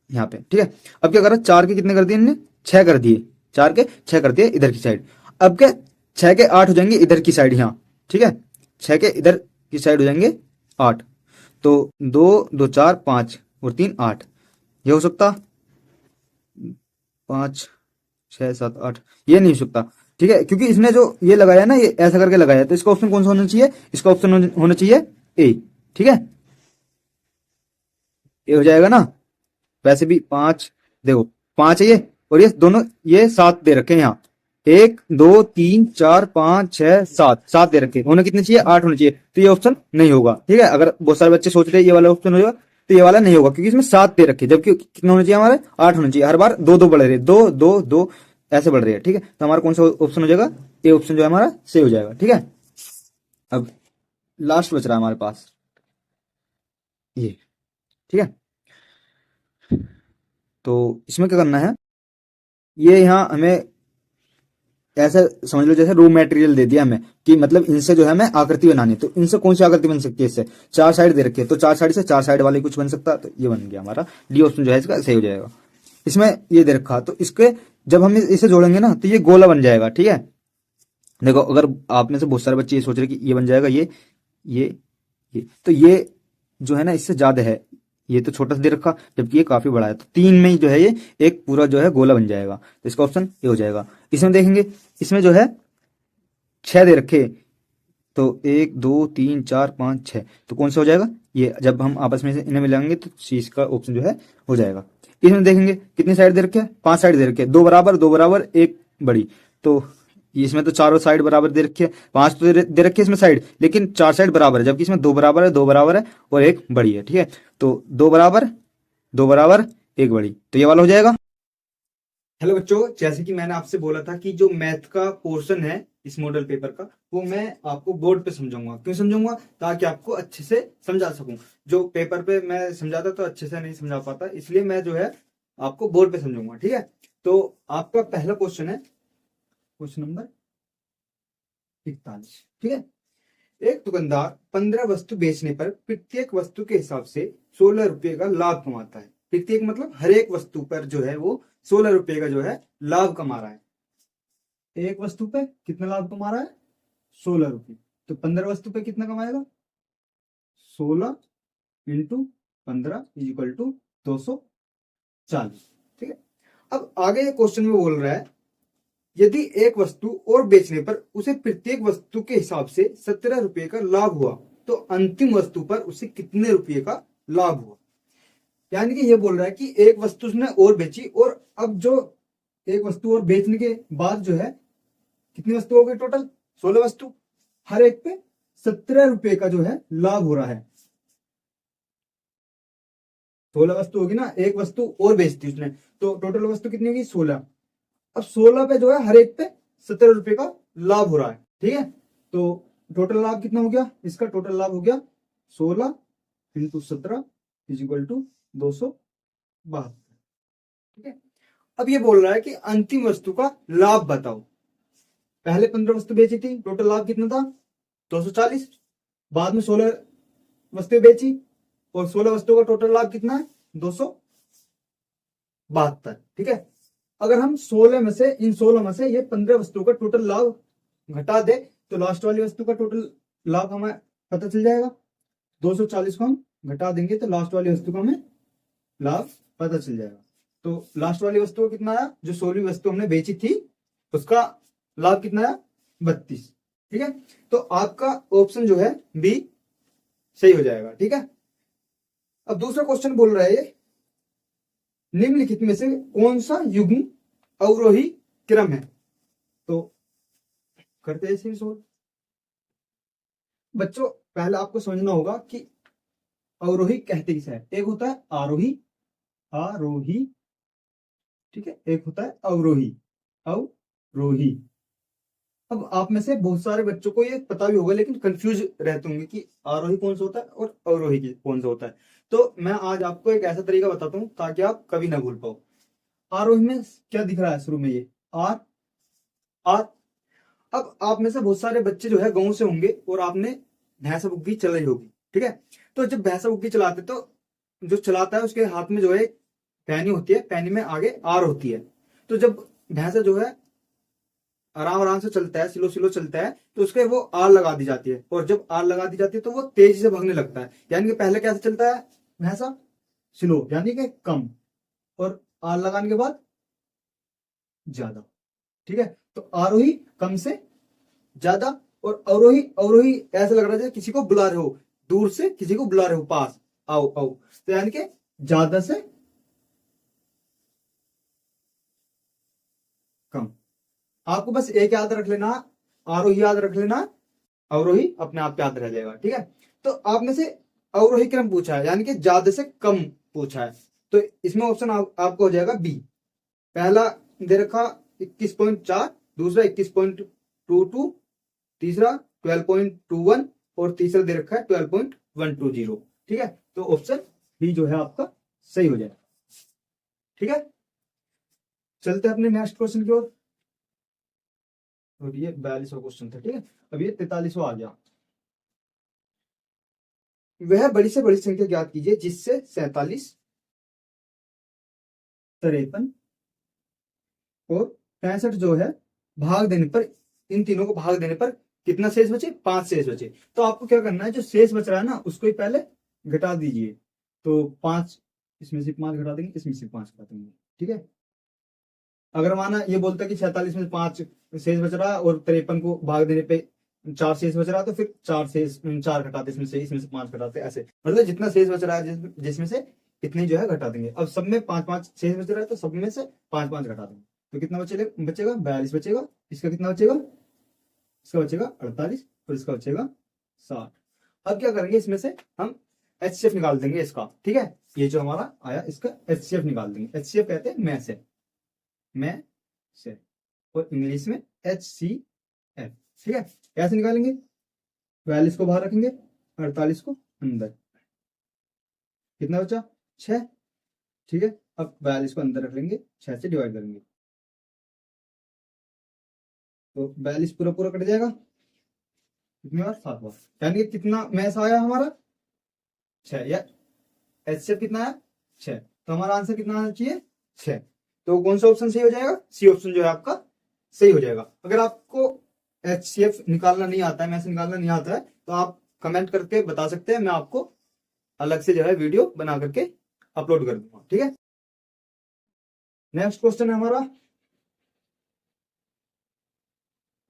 यहाँ पे, ठीक है। अब क्या करा, 4 के कितने कर दिए इनने, 6 कर दिए, 4 के 6 कर दिए इधर की साइड। अब क्या 6 के 8 हो जाएंगे इधर की साइड यहाँ, ठीक है। 6 के इधर की साइड हो जाएंगे 8। तो 2 2 4 5 और 3 8, ये हो सकता 5 6 7 8, ये नहीं हो सकता, ठीक है। क्योंकि इसने जो ये लगाया ना, ये ऐसा करके लगाया। तो इसका ऑप्शन कौन सा होना चाहिए, इसका ऑप्शन होना चाहिए ए, ठीक है। ये हो जाएगा ना। वैसे भी 5 देखो 5 है ये, और ये दोनों ये 7 दे रखे हैं यहाँ, 1 2 3 4 5 6 7, 7 दे रखे, होने कितने चाहिए, 8 होने चाहिए। तो ये ऑप्शन नहीं होगा, ठीक है। अगर बहुत सारे बच्चे सोच रहे हैं ये वाला ऑप्शन होगा, तो ये वाला नहीं होगा, क्योंकि इसमें 7 दे रखे, जबकि कितना होना चाहिए हमारे, 8 होना चाहिए। हर बार 2 2 बढ़ रहे हैं, 2 2 2 ऐसे बढ़ रहे हैं, ठीक है। तो हमारा कौन सा ऑप्शन हो जाएगा, ये ऑप्शन जो है हमारा सही हो जाएगा, ठीक है। अब लास्ट बच रहा है हमारे पास ये, ठीक है। तो इसमें क्या करना है, ये यहाँ हमें ऐसा समझ लो जैसे रो मटेरियल दे दिया हमें, कि मतलब इनसे जो है हमें आकृति बनानी है। तो इनसे कौन सी आकृति बन सकती है, इससे 4 साइड दे रखी है, तो 4 साइड से 4 साइड वाले कुछ बन सकता है। तो ये बन गया हमारा डी ऑप्शन जो है इसका सही हो जाएगा। इसमें ये दे रखा, तो इसके जब हम इसे जोड़ेंगे ना, तो ये गोला बन जाएगा, ठीक है। देखो अगर आप में से बहुत सारे बच्चे ये सोच रहे कि ये बन जाएगा, ये तो ये जो है ना इससे ज्यादा है, ये तो छोटा सा दे रखा, जबकि ये काफी बड़ा है। तो 3 में ही जो है ये एक पूरा जो है गोला बन जाएगा। तो इसका ऑप्शन ये हो जाएगा। इसमें देखेंगे, इसमें जो है 6 दे रखे, तो 1 2 3 4 5 6, तो कौन सा हो जाएगा, ये जब हम आपस में से इन्हें मिलाएंगे तो सी का ऑप्शन जो है हो जाएगा। इसमें देखेंगे कितनी साइड दे रखे हैं, 5 साइड दे रखे हैं, 2 बराबर 1 बड़ी। तो इसमें तो चारों साइड बराबर दे रखी है, 5 तो दे रखी है इसमें साइड, लेकिन 4 साइड बराबर है, जबकि इसमें 2 बराबर है, 2 बराबर है और 1 बड़ी है, ठीक है। तो 2 बराबर 1 बड़ी, तो ये वाला हो जाएगा। हेलो बच्चों, जैसे कि मैंने आपसे बोला था कि जो मैथ का पोर्शन है इस मॉडल पेपर का, वो मैं आपको बोर्ड पे समझाऊंगा। क्यों समझाऊंगा, ताकि आपको अच्छे से समझा सकूं। जो पेपर पे मैं समझाता तो अच्छे से नहीं समझा पाता, इसलिए मैं जो है आपको बोर्ड पे समझाऊंगा, ठीक है। तो आपका पहला क्वेश्चन है क्वेश्चन नंबर 41, ठीक है। एक दुकानदार 15 वस्तु बेचने पर प्रत्येक वस्तु के हिसाब से 16 रुपए का लाभ कमाता है। प्रत्येक मतलब हर एक वस्तु पर जो है वो 16 रुपए का जो है लाभ कमा रहा है। एक वस्तु पे कितना लाभ कमा रहा है, 16 रुपए। तो 15 वस्तु पे कितना कमाएगा, 16 इंटू 15 इक्वल टू 240, ठीक है। अब आगे क्वेश्चन में बोल रहा है, यदि एक वस्तु और बेचने पर उसे प्रत्येक वस्तु के हिसाब से 17 रुपए का लाभ हुआ, तो अंतिम वस्तु पर उसे कितने रुपए का लाभ हुआ। यानी कि ये बोल रहा है कि एक वस्तु उसने और बेची, और अब जो एक वस्तु और बेचने के बाद जो है कितनी वस्तु हो गई, टोटल 16 वस्तु, हर एक पे 17 रुपए का जो है लाभ हो रहा है। 16 वस्तु होगी ना, एक वस्तु और बेचती उसने, तो टोटल वस्तु कितनी होगी, 16। अब 16 पे जो है हर एक पे 17 रुपए का लाभ हो रहा है, ठीक है। तो टोटल लाभ कितना हो गया, इसका टोटल लाभ हो गया 16 इंटू 17 इज इक्वल टू 272, ठीक है। अब ये बोल रहा है कि अंतिम वस्तु का लाभ बताओ। पहले 15 वस्तु बेची थी, टोटल लाभ कितना था 240। बाद में 16 वस्तुएं बेची और 16 वस्तुओं का टोटल लाभ कितना है 272। ठीक है, अगर हम 16 में से इन 16 में से ये 15 वस्तुओं का टोटल लाभ घटा दे तो लास्ट वाली वस्तु का टोटल लाभ हमें पता चल जाएगा। 240 को हम घटा देंगे तो लास्ट वाली वस्तु का हमें लाभ पता चल जाएगा। तो लास्ट वाली वस्तु का कितना आया, जो 16वीं वस्तु हमने बेची थी उसका लाभ कितना आया 32। ठीक है, तो आपका ऑप्शन जो है बी सही हो जाएगा। ठीक है, अब दूसरा क्वेश्चन बोल रहा है ये, निम्नलिखित में से कौन सा युग्म अवरोही क्रम है। तो करते हैं इसे सोल्व। बच्चों पहले आपको समझना होगा कि अवरोही कहते किसे है। एक होता है आरोही, आरोही, ठीक है, एक होता है अवरोही, अवरोही। अब आप में से बहुत सारे बच्चों को ये पता भी होगा लेकिन कंफ्यूज रहते होंगे कि आरोही कौन सा होता है और अवरोही कौन सा होता है। तो मैं आज आपको एक ऐसा तरीका बताता हूं ताकि आप कभी ना भूल पाओ। आरोही में क्या दिख रहा है शुरू में, ये आर, आर। अब आप में से बहुत सारे बच्चे जो है गांव से होंगे और आपने भैंसा बुग्गी चलाई होगी। ठीक है, तो जब भैंसा बुग्गी चलाते तो जो चलाता है उसके हाथ में जो है पैनी होती है, पैनी में आगे आर होती है। तो जब भैंसा जो है आराम आराम से चलता है, स्लो स्लो चलता है, तो उसके वो आर लगा दी जाती है और जब आर लगा दी जाती है तो वो तेजी से भागने लगता है। यानी कि पहले कैसे चलता है भैंसा, स्लो यानी कि कम, और आर लगाने के बाद ज्यादा। ठीक है, तो आरोही कम से ज्यादा और अवरोही, अवरोही ऐसा लग रहा है किसी को बुला रहे हो, दूर से किसी को बुला रहे हो, पास आओ आओ, तो यानी कि ज्यादा से कम। आपको बस एक याद रख लेना, आरोही याद रख लेना, अवरोही अपने आप याद रह जाएगा। ठीक है, तो आपने से अवरोही क्रम पूछा है यानी कि ज्यादा से कम पूछा है, तो इसमें ऑप्शन आपको हो जाएगा बी। पहला दे रखा 21.4, दूसरा 21.22, तीसरा 12.21 और तीसरा दे रखा है 12.120। ठीक है, तो ऑप्शन बी जो है आपका सही हो जाएगा। ठीक है, चलते हैं अपने नेक्स्ट क्वेश्चन की ओर। और ये 42वां क्वेश्चन था। ठीक है, अब ये 43वां आ गया। वह बड़ी से बड़ी संख्या ज्ञात कीजिए जिससे 47, 53 और 65 जो है भाग देने पर, इन तीनों को भाग देने पर कितना शेष बचे, 5 शेष बचे। तो आपको क्या करना है, जो शेष बच रहा है ना उसको ही पहले घटा दीजिए। तो 5, इसमें से 5 घटा देंगे, इसमें से 5 घटा देंगे। ठीक है, अगर माना ये बोलता है कि 46 में 5 शेष बच रहा है और 53 को भाग देने पे 4 शेष बच रहा है, तो फिर 4 घटाते, इसमें से 5 घटाते, ऐसे मतलब जितना शेष बच रहा है जिसमें से इतने जो है घटा देंगे। अब सब में 5-5 शेष बच रहा है तो सब में से 5-5 घटा देंगे, तो कितना बचेगा 42 बचेगा। इसका कितना बचेगा, इसका बचेगा 48 और इसका बचेगा 60। अब क्या करेंगे, इसमें से हम HCF निकाल देंगे इसका। ठीक है, ये जो हमारा आया इसका HCF निकाल देंगे। HCF कहते हैं मैं से, और इंग्लिश में HCF। ठीक है, कैसे निकालेंगे, 42 को बाहर रखेंगे, 48 को अंदर, कितना बचा 6। ठीक है, अब 42 को अंदर रख लेंगे, 6 से डिवाइड करेंगे तो 42 पूरा पूरा कट जाएगा, कितनी बार 7 बार, यानी कि कितना मैस आया हमारा 6, या HCF कितना है 6, तो हमारा आंसर कितना आना चाहिए 6। तो कौन सा ऑप्शन सही हो जाएगा, सी ऑप्शन जो है आपका सही हो जाएगा। अगर आपको HCF निकालना नहीं आता है, मैथ निकालना नहीं आता है, तो आप कमेंट करके बता सकते हैं, मैं आपको अलग से जो है वीडियो बना करके अपलोड कर दूंगा। ठीक है, नेक्स्ट क्वेश्चन है हमारा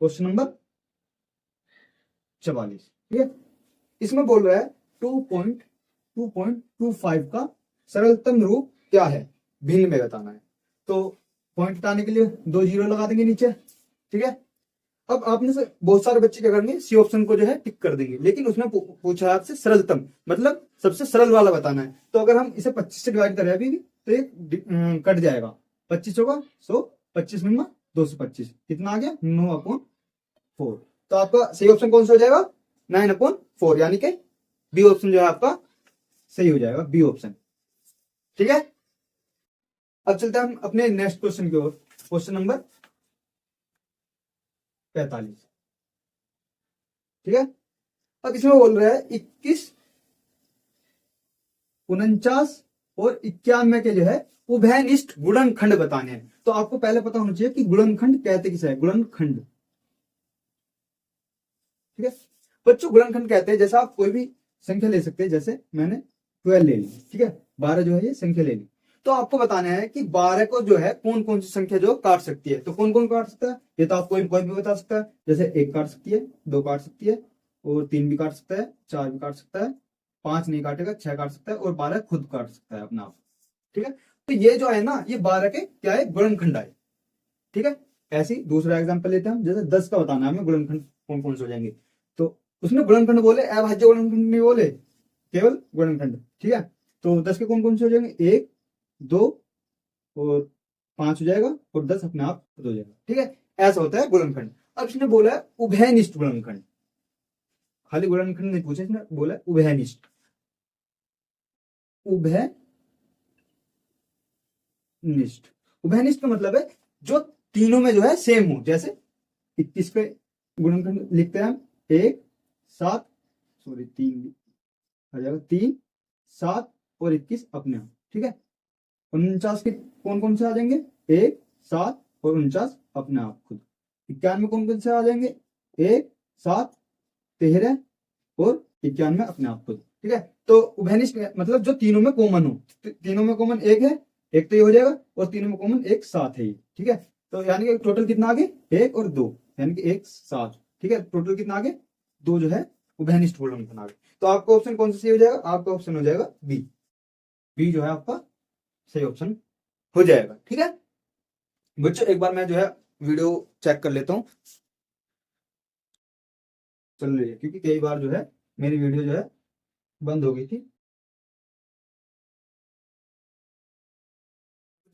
क्वेश्चन नंबर 44। ठीक है, इसमें बोल रहा है 2.25 का सरलतम रूप क्या है, भिन्न में बताना है। तो पॉइंट हटाने के लिए 2 जीरो लगा देंगे नीचे। ठीक है, अब आपने से बहुत सारे बच्चे क्या करेंगे, सी ऑप्शन को जो है टिक कर देंगे, लेकिन उसने पूछा है आपसे सरलतम, मतलब सबसे सरल वाला बताना है। तो अगर हम इसे 25 से डिवाइड करें अभी भी तो ये कट जाएगा, 25 होगा 100, 25 में 225, कितना आ गया 9/4। तो आपका सही ऑप्शन कौन सा हो जाएगा 9/4, यानी कि बी ऑप्शन जो है आपका सही हो जाएगा, बी ऑप्शन। ठीक है, अब चलते हैं हम अपने नेक्स्ट क्वेश्चन की ओर, क्वेश्चन नंबर 45। ठीक है, अब इसमें बोल रहा है 21, 49 और 91 के जो है उभयनिष्ठ गुणनखंड बताने हैं। तो आपको पहले पता होना चाहिए कि गुणनखंड कहते किसे है, गुणनखंड। ठीक है बच्चों, गुणनखंड कहते हैं जैसे आप कोई भी संख्या ले सकते हैं, जैसे मैंने 12 ले ली, ठीक है, 12 जो है ये संख्या ले ली। तो आपको बताना है कि 12 को जो है कौन कौन सी संख्या जो काट सकती है। तो कौन कौन काट सकता है, ये तो आपको कोई भी बता सकता है। जैसे 1 काट सकती है, 2 काट सकती है, और 3 भी काट सकता है, 4 भी काट सकता है, 5 नहीं काटेगा, 6 काट सकता है, और 12 खुद काट सकता है अपना आप। ठीक है, तो ये जो है ना, ये 12 के क्या है, गुणनखंड है। ठीक है, ऐसे ही दूसरा एग्जाम्पल लेते हैं हम। जैसे 10 का बताना है हमें गुणनखंड कौन कौन से हो जाएंगे। तो उसने गुणनखंड बोले, अभाज्य गुणनखंड नहीं बोले, केवल गुणनखंड। ठीक है, तो 10 के कौन कौन से हो जाएंगे, 1, 2 और 5 हो जाएगा, और 10 अपने आप खुद हो जाएगा। ठीक है, ऐसा होता है गुणनखंड। अब इसने बोला है उभयनिष्ठ गुणनखंड, खाली गुणनखंड नहीं पूछा, इसने बोला उभयनिष्ठ। उभयनिष्ठ, उभयनिष्ठ का मतलब है जो तीनों में जो है सेम हो। जैसे 21 पे गुणनखंड लिखते हैं हम, 1, 7, सॉरी 3 आ जाएगा, 3, 7 और 21 अपने आप। ठीक है, 49 के कौन कौन से आ जाएंगे, 1, 7 और 49 अपने आप खुद। 91 कौन कौन से आ जाएंगे, 1, 7, 13 और 91 अपने आप खुद। ठीक है, तो उभयनिष्ठ मतलब जो तीनों में कॉमन हो। तीनों में कॉमन 1 है, एक तो ये हो जाएगा, और तीनों में कॉमन 1, 7 है ये। ठीक है, तो यानी कि टोटल कितना आ गए, 1 और 2, यानी कि 1, 7। ठीक है, टोटल कितना आ गए, 2 जो है उभयनिष्ठ गुणनखंड आ गए। तो आपका ऑप्शन कौन सा सही हो जाएगा, आपका ऑप्शन हो जाएगा बी। बी जो है आपका सही ऑप्शन हो जाएगा। ठीक है बच्चों, एक बार मैं जो है वीडियो चेक कर लेता हूँ चल रही है, क्योंकि कई बार जो है मेरी वीडियो जो है बंद हो गई थी।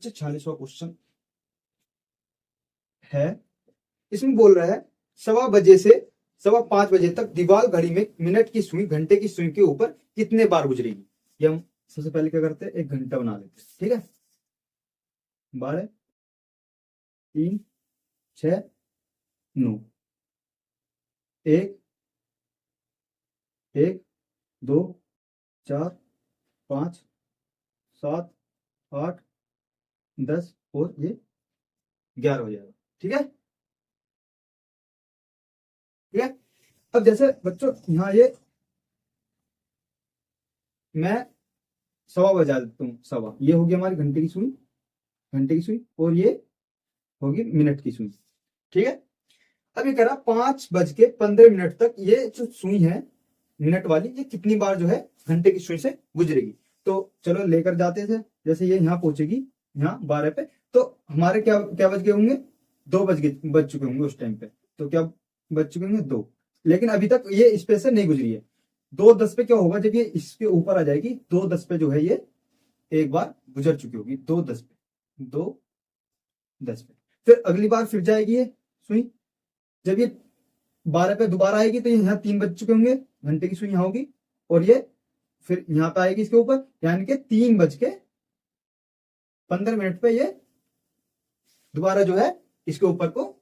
46वां क्वेश्चन है, इसमें बोल रहा है 1:15 से 5:15 तक दीवार घड़ी में मिनट की सुई घंटे की सुई के ऊपर कितने बार गुजरेगी। ये हम सबसे पहले क्या करते हैं, एक घंटा बना लेते हैं। ठीक है, 12, 3, 6, 9, 1, 1, 2, 4, 5, 7, 8, 10 और ये 11 हो जाएगा। ठीक है, ठीक है। अब जैसे बच्चों यहाँ ये मैं 1:15 बजा देता हूँ, 1:15, ये होगी हमारी घंटे की सुई, घंटे की सुई, और ये होगी मिनट की सुई। ठीक है, अब ये कह रहा 5:15 तक ये जो सुई है मिनट वाली, ये कितनी बार जो है घंटे की सुई से गुजरेगी। तो चलो लेकर जाते थे, जैसे ये यहाँ पहुंचेगी, यहाँ 12 पे, तो हमारे क्या क्या बज गए होंगे, 2 बज चुके होंगे उस टाइम पे। तो क्या बज चुके होंगे, 2। लेकिन अभी तक ये इस पे से नहीं गुजरी है। 2:10 पे क्या होगा, जब ये इसके ऊपर आ जाएगी, 2:10 पे जो है ये एक बार गुजर चुकी होगी, 2:10 पे, 2:10 पे। फिर अगली बार फिर जाएगी ये सुई, जब ये 12 पे दोबारा आएगी, तो यहाँ 3 बज चुके होंगे, घंटे की सुई यहाँ होगी, और ये फिर यहाँ पे आएगी इसके ऊपर, यानी कि 3:15 पे ये दोबारा जो है इसके ऊपर को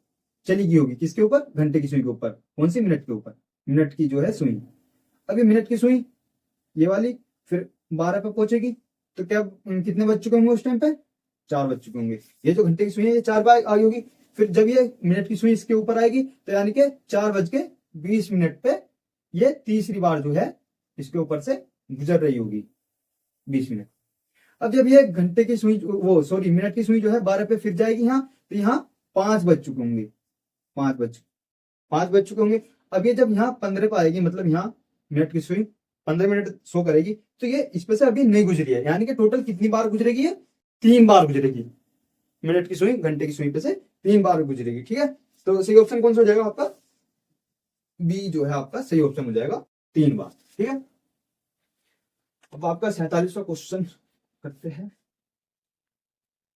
चली गई होगी। किसके ऊपर, घंटे की सुई के ऊपर। कौन सी, मिनट के ऊपर, मिनट की जो है सुई। अभी मिनट की सुई ये वाली फिर 12 पे पहुंचेगी, तो क्या कितने बज चुके होंगे उस टाइम पे, 4 बज चुके होंगे। ये जो घंटे की सुई है ये 4 बार आई होगी। फिर जब ये मिनट की सुई इसके ऊपर आएगी, तो यानी कि 4:20 पे ये तीसरी बार जो है इसके ऊपर से गुजर रही होगी, 20 मिनट। अब जब ये घंटे की सुई, वो सॉरी मिनट की सुई जो है 12 पे फिर जाएगी यहाँ, तो यहाँ 5 बज चुके होंगे, 5 बज चुके होंगे। अब ये जब यहाँ 15 पे आएगी, मतलब यहाँ मिनट की सुई 15 मिनट शो करेगी, तो ये इस पे से अभी नहीं गुजरी है, यानी कि टोटल कितनी बार गुजरेगी, ये 3 बार गुजरेगी। मिनट की सुई घंटे की सुई पे से 3 बार गुजरेगी। ठीक है, तो सही ऑप्शन कौन सा हो जाएगा आपका, बी जो है आपका सही ऑप्शन हो जाएगा, 3 बार। ठीक है, अब आपका 47वां क्वेश्चन करते हैं,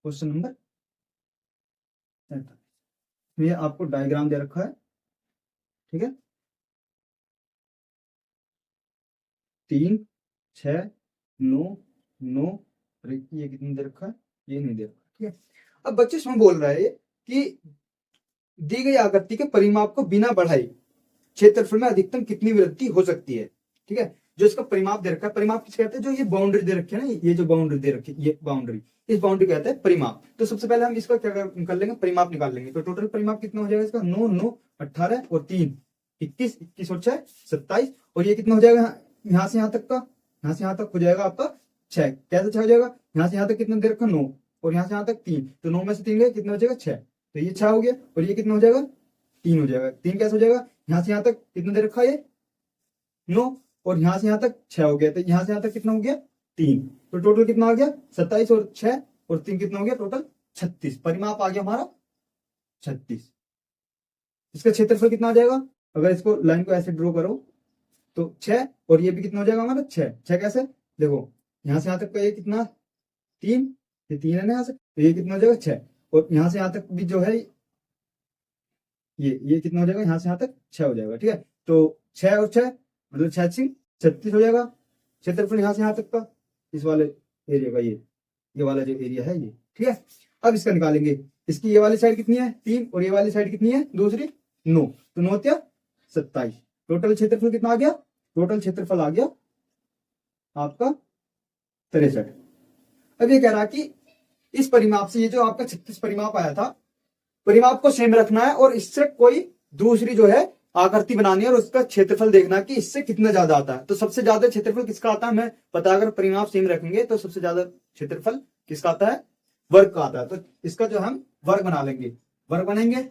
क्वेश्चन नंबर 47। ये आपको डायग्राम दे रखा है। ठीक है, 3, 6, 9, 9, ये कितने दे रखा है, ये नहीं दे रखा। ठीक है, अब बच्चे इसमें बोल रहा है कि दी गई आकृति के परिमाप को बिना बढ़ाए क्षेत्रफल में अधिकतम कितनी वृद्धि हो सकती है। ठीक है, जो इसका परिमाप दे रखा है, परिमाप किसे कहते हैं, जो ये बाउंड्री दे रखी है ना, ये जो बाउंड्री दे रखी है, ये बाउंड्री, इस बाउंड्री कहते हैं परिमाप। तो सबसे पहले हम इसका क्या कर लेंगे, परिमाप निकाल लेंगे। तो टोटल परिमाप कितना हो जाएगा इसका, 9 9 18 और 3 21 21 और 6 27। और ये कितना हो जाएगा, यहाँ से यहाँ तक का, यहाँ से यहाँ तक हो जाएगा आपका 6। कैसे 6 हो जाएगा, यहाँ से यहाँ तक कितना दे रखा, 9, और यहाँ से यहाँ तक 3, तो 9 में से 3 गए, कितना हो जाएगा 6, तो ये 6 हो गया। और ये कितना हो जाएगा, 3 हो जाएगा। 3 कैसे हो जाएगा, यहाँ से यहाँ तक कितना दे रखा है, ये 9, और यहाँ से यहाँ तक 6 हो गया, तो यहाँ से यहाँ तक कितना हो गया, 3, तो टोटल कितना आ गया 27 और 6 और 3 कितना हो गया, टोटल 36। परिमाप आ गया हमारा 36। इसका क्षेत्रफल कितना आ जाएगा, अगर इसको लाइन को ऐसे ड्रॉ करो तो 6, और ये भी कितना हो जाएगा हमारा 6। 6 कैसे, देखो यहाँ से यहाँ तक का ये कितना 3, ये 3 है ना यहाँ से, तो ये कितना हो जाएगा 6, और यहाँ से यहाँ तक भी जो है ये कितना हो जाएगा, यहाँ से यहाँ तक 6 हो जाएगा। ठीक है, तो 6 और 6 मतलब 6 36 हो जाएगा क्षेत्रफल यहाँ से यहाँ तक का, इस वाले एरिया का, ये वाला जो एरिया है ये। ठीक है, अब इसका निकालेंगे, इसकी ये वाली साइड कितनी है 3, और ये वाली साइड कितनी है दूसरी 9, तो 9 या 27। टोटल क्षेत्रफल कितना आ गया, टोटल क्षेत्रफल आ गया आपका 63। अब ये कह रहा कि इस परिमाप से, ये जो आपका 36 परिमाप आया था, परिमाप को सेम रखना है और इससे कोई दूसरी जो है आकृति बनानी है और उसका क्षेत्रफल देखना कि इससे कितना ज्यादा आता है। तो सबसे ज्यादा क्षेत्रफल किसका आता है, हमें पता, अगर परिमाप सेम रखेंगे तो सबसे ज्यादा क्षेत्रफल किसका आता है, वर्ग का आता है। तो इसका जो हम वर्ग बना लेंगे, वर्ग बनेंगे,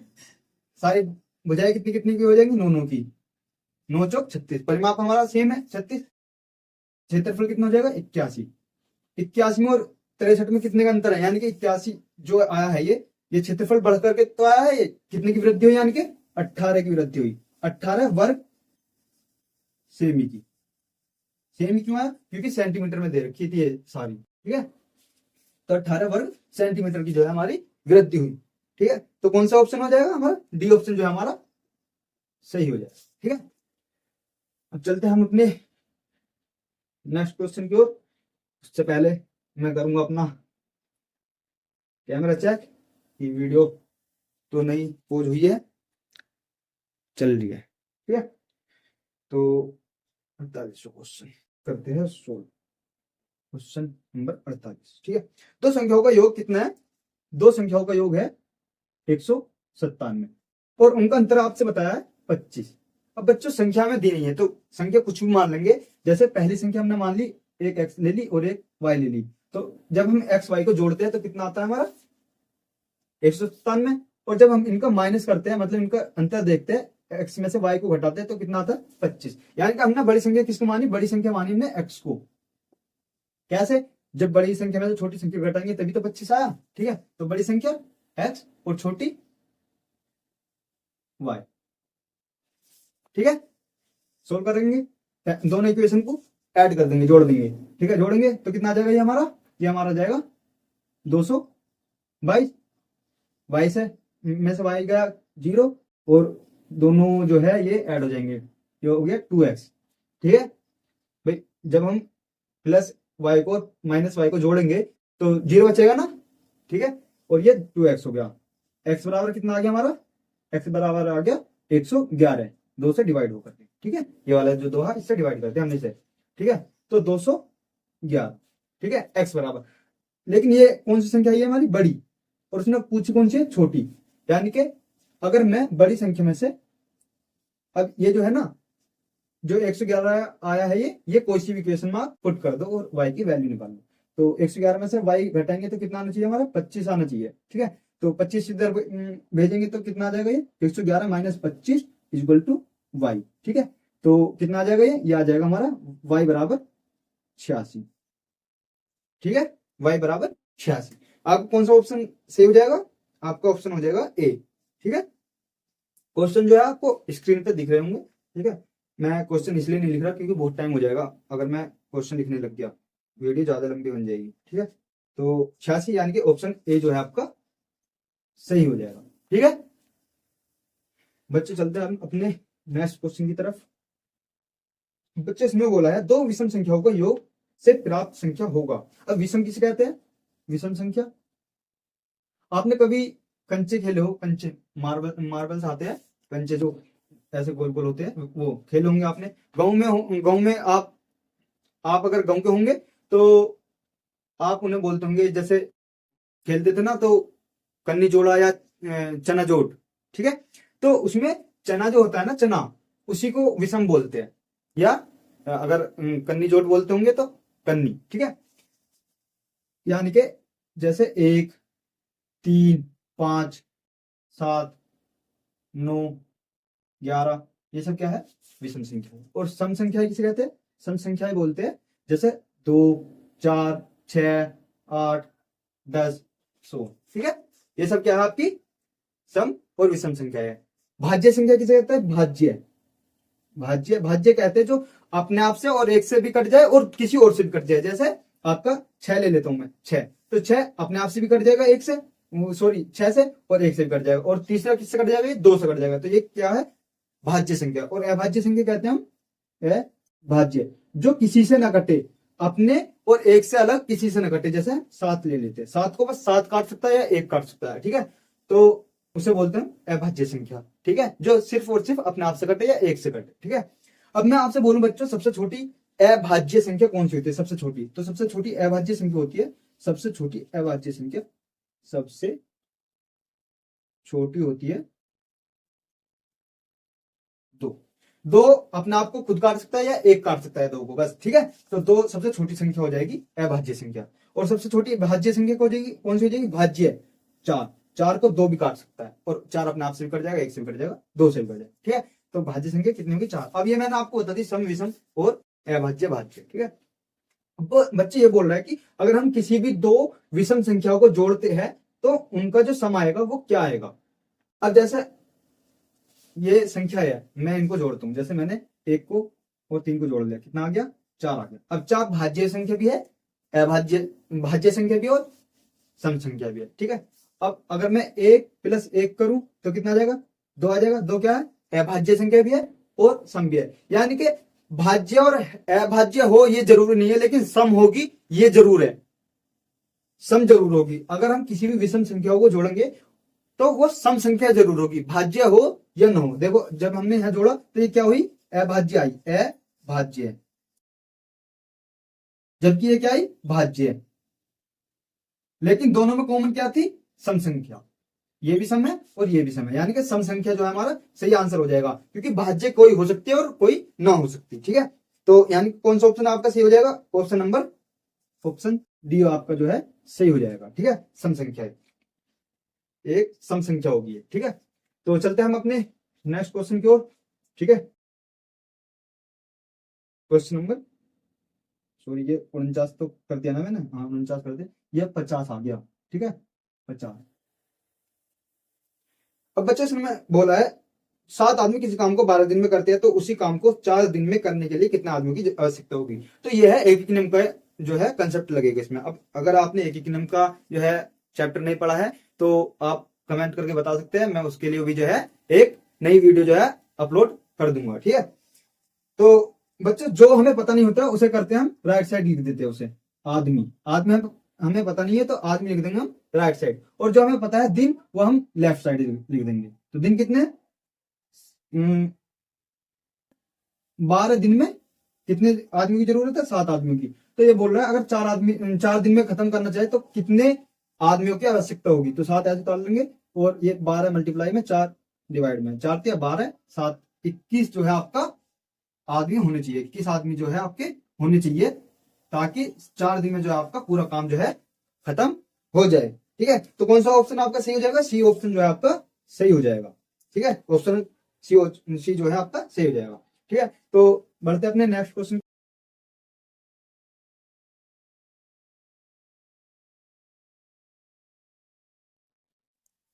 सारी भुजाएं कितनी कितनी की हो जाएंगी, 9 9 की, 9 चौक 36। परिमाप हमारा सेम है 36, क्षेत्रफल कितना हो जाएगा 81। 81 में और 63 में कितने का अंतर है, यानी कि 81 जो आया है ये क्षेत्रफल बढ़ करके तो आया है, ये कितने की वृद्धि हुई, यानी कि 18 की वृद्धि हुई। 18 वर्ग सेमी की, सेमी क्यों आया, क्योंकि सेंटीमीटर में दे रखी थी ये सारी। ठीक है, तो 18 वर्ग सेंटीमीटर की जो है हमारी वृद्धि हुई। ठीक है, तो कौन सा ऑप्शन हो जाएगा हमारा, डी ऑप्शन जो है हमारा सही हो जाएगा। ठीक है, अब चलते हैं हम अपने नेक्स्ट क्वेश्चन की ओर। उससे पहले मैं करूंगा अपना कैमरा चेक कि वीडियो तो नहीं पोज हुई है, चल रही है। ठीक है, तो 48 क्वेश्चन करते हैं, 16 क्वेश्चन नंबर 48। ठीक है, दो संख्याओं का योग कितना है, दो संख्याओं का योग है 197 और उनका अंतर आपसे बताया है 25। अब बच्चों संख्या में दी नहीं है तो संख्या कुछ भी मान लेंगे, जैसे पहली संख्या हमने मान ली, एक x ले ली और एक y ले ली, तो जब हम x y को जोड़ते हैं तो कितना आता है हमारा 197, और जब हम इनका माइनस करते हैं, मतलब इनका अंतर देखते हैं, x में से y को घटाते हैं तो कितना आता है 25। यानी कि हमने बड़ी संख्या किसको मानी, बड़ी संख्या मानी हमने x को। कैसे, जब बड़ी संख्या में से छोटी संख्या घटाएंगे तभी तो 25 आया। ठीक है, तो बड़ी संख्या x और छोटी y। ठीक है, सोल्व करेंगे, दोनों इक्वेशन को ऐड कर देंगे, जोड़ देंगे। ठीक है, जोड़ेंगे तो कितना आ जाएगा, ये हमारा जाएगा 222, y से में से y गया 0 और दोनों जो है ये ऐड हो जाएंगे, ये हो गया 2x। ठीक है भाई, जब हम प्लस y को माइनस y को जोड़ेंगे तो 0 बचेगा ना। ठीक है, और ये 2x हो गया, x बराबर कितना आ गया हमारा, x बराबर आ गया 111, 2 से डिवाइड होकर। ठीक है, ये वाला जो 2 है इससे डिवाइड करते हैं हमने इसे। ठीक है, तो 211। ठीक है, x बराबर, लेकिन ये कौन सी संख्या है हमारी, बड़ी, और उसने पूछी कौन सी है, छोटी। यानी कि अगर मैं बड़ी संख्या में से, अब ये जो है ना, जो 111 आया है, ये कोई सी भी इक्वेशन में पुट कर दो और y की वैल्यू निकाल लो। तो 111 में से y घटाएंगे तो कितना आना चाहिए हमारा, 25 आना चाहिए। ठीक है, तो 25 इधर भेजेंगे तो कितना आ जाएगा, ये 111 माइनस 25 इक्वल टू y। ठीक है, तो कितना आ जाएगा, ये आ जाएगा हमारा y बराबर 86। ठीक है, y बराबर 86। आपको कौन सा ऑप्शन सही हो जाएगा, आपका ऑप्शन हो जाएगा ए। ठीक है, क्वेश्चन जो है आपको स्क्रीन पे दिख रहे होंगे। ठीक है, मैं क्वेश्चन इसलिए नहीं लिख रहा क्योंकि बहुत टाइम हो जाएगा, अगर मैं क्वेश्चन लिखने लग गया वीडियो ज्यादा लंबी बन जाएगी। ठीक है, तो 86 यानी कि ऑप्शन ए जो है आपका सही हो जाएगा। ठीक है बच्चे, चलते हैं हम अपने नेक्स्ट क्वेश्चन की तरफ। बच्चे, इसमें बोला है दो विषम संख्याओं का योग से प्राप्त संख्या होगा। अब विषम किसे कहते हैं, विषम संख्या, आपने कभी कंचे खेले हो, कंचे मार्बल्स आते हैं, कंचे जो ऐसे गोल गोल होते हैं, वो खेले होंगे आपने। गाँव में आप अगर गाँव के होंगे तो आप उन्हें बोलते होंगे, जैसे खेलते थे ना तो कन्नी जोड़ा या चना जोड़, ठीक है। तो उसमें चना जो होता है ना, चना, उसी को विषम बोलते हैं, या अगर कन्नी जोड़ बोलते होंगे तो कन्नी, ठीक है। यानी कि जैसे 1, 3, 5, 7, 9, 11, ये सब क्या है, विषम संख्या है। और सम संख्या किसे कहते हैं, सम संख्याएं बोलते हैं, जैसे 2, 4, 6, 8, 10, 100, ठीक है। ये सब क्या है, आपकी सम और विषम संख्या है। भाज्य संख्या किसे कहते हैं, भाज्य कहते हैं जो अपने आप से और एक से भी कट जाए और किसी और से भी कट जाए। जैसे आपका 6 ले लेता हूं मैं, 6, तो 6 अपने आप से भी कट जाएगा, 6 से, और 1 से भी कट जाएगा, और तीसरा किससे कट जाएगा, 2 से कट जाएगा। तो ये क्या है, भाज्य संख्या। और अभाज्य संख्या कहते हैं हम अभाज्य, जो किसी से ना कटे, अपने और एक से अलग किसी से ना कटे। जैसे 7 ले लेते हैं, 7 को बस 7 काट सकता है या 1 काट सकता है, ठीक है। तो उसे बोलते हैं अभाज्य संख्या, ठीक है, जो सिर्फ और सिर्फ अपने आप से कटे या 1 से कटे, ठीक है। अब मैं आपसे बोलूं बच्चों, सबसे छोटी अभाज्य संख्या कौन सी होती है, सबसे छोटी, तो सबसे छोटी अभाज्य संख्या होती है, सबसे छोटी अभाज्य संख्या सबसे छोटी होती है 2। 2 अपने आप को खुद काट सकता है या 1 काट सकता है 2 को, बस, ठीक है। तो 2 सबसे छोटी संख्या हो जाएगी, अभाज्य संख्या। और सबसे छोटी भाज्य संख्या कौन सी हो जाएगी, भाज्य, 4 को 2 भी काट सकता है, और 4 अपने आप से भी कट जाएगा, 1 से भी कट जाएगा, 2 से भी कट जाएगा, ठीक है। तो भाज्य संख्या कितनी होगी, 4। अब ये मैंने आपको बता दी सम, विषम और अभाज्य, भाज्य, ठीक है। अब बच्चे ये बोल रहा है कि अगर हम किसी भी 2 विषम संख्याओं को जोड़ते हैं तो उनका जो सम आएगा वो क्या आएगा। अब जैसे ये संख्या है, मैं इनको जोड़ता हूं, जैसे मैंने 1 को और 3 को जोड़ लिया, कितना आ गया, 4 आ गया। अब 4 भाज्य संख्या भी है, भाज्य संख्या भी और सम संख्या भी है, ठीक है। अब अगर मैं 1 + 1 करूं तो कितना आ जाएगा, 2 आ जाएगा। 2 क्या है, अभाज्य संख्या भी है और सम भी है। यानी कि भाज्य और अभाज्य हो ये जरूरी नहीं है, लेकिन सम होगी ये जरूर है, सम जरूर होगी। अगर हम किसी भी विषम संख्याओं को जोड़ेंगे तो वो सम संख्या जरूर होगी, भाज्य हो या न हो। देखो जब हमने यहां जोड़ा तो ये क्या हुई, अभाज्य आई, अभाज्य, जबकि ये क्या आई, भाज्य। लेकिन दोनों में कॉमन क्या थी, सम संख्या, ये भी सम है और ये भी सम है, यानी कि सम संख्या जो है हमारा सही आंसर हो जाएगा, क्योंकि भाज्य कोई हो सकती है और कोई ना हो सकती, ठीक है। तो यानी कौन सा ऑप्शन आपका सही हो जाएगा, ऑप्शन डी आपका जो है सही हो जाएगा, ठीक है। सम संख्या एक सम संख्या होगी, ठीक है। तो चलते हैं हम अपने नेक्स्ट क्वेश्चन की ओर, ठीक है। क्वेश्चन नंबर, सॉरी ये 49 तो कर दिया ना मैंने, हाँ 49 कर दिया, ये 50 आ गया, ठीक है, 50। अब बच्चे इसमें बोला है 7 आदमी किसी काम को 12 दिन में करते हैं तो उसी काम को 4 दिन में करने के लिए कितने आदमियों की आवश्यकता होगी। तो यह है एक नियम का जो है कंसेप्ट लगेगा इसमें। अब अगर आपने एक नियम का जो है चैप्टर नहीं पढ़ा है तो आप कमेंट करके बता सकते हैं, मैं उसके लिए भी जो है एक नई वीडियो जो है अपलोड कर दूंगा, ठीक है। तो बच्चों जो हमें पता नहीं होता उसे करते हैं हम राइट साइड लिख देते हैं, उसे आदमी हमें पता नहीं है तो आदमी लिख देंगे हम राइट साइड, और जो हमें पता है दिन वो हम लेफ्ट साइड लिख देंगे। तो दिन कितने, 12 दिन में कितने आदमी की जरूरत है, 7 आदमियों की। तो ये बोल रहा है अगर 4 दिन में खत्म करना चाहे तो कितने आदमियों की आवश्यकता होगी। तो 7 ऐसे तोड़ लेंगे और ये 12 मल्टीप्लाई में 4 डिवाइड में 4 × 12 7 21 जो है आपका आदमी होने चाहिए, 21 आदमी जो है आपके होने चाहिए, ताकि 4 दिन में जो है आपका पूरा काम जो है खत्म हो जाए, ठीक है। तो कौन सा ऑप्शन आपका सही हो जाएगा, सी ऑप्शन जो है आपका सही हो जाएगा, ठीक है। ऑप्शन सी जो है आपका सही हो जाएगा, ठीक है। तो बढ़ते अपने नेक्स्ट क्वेश्चन।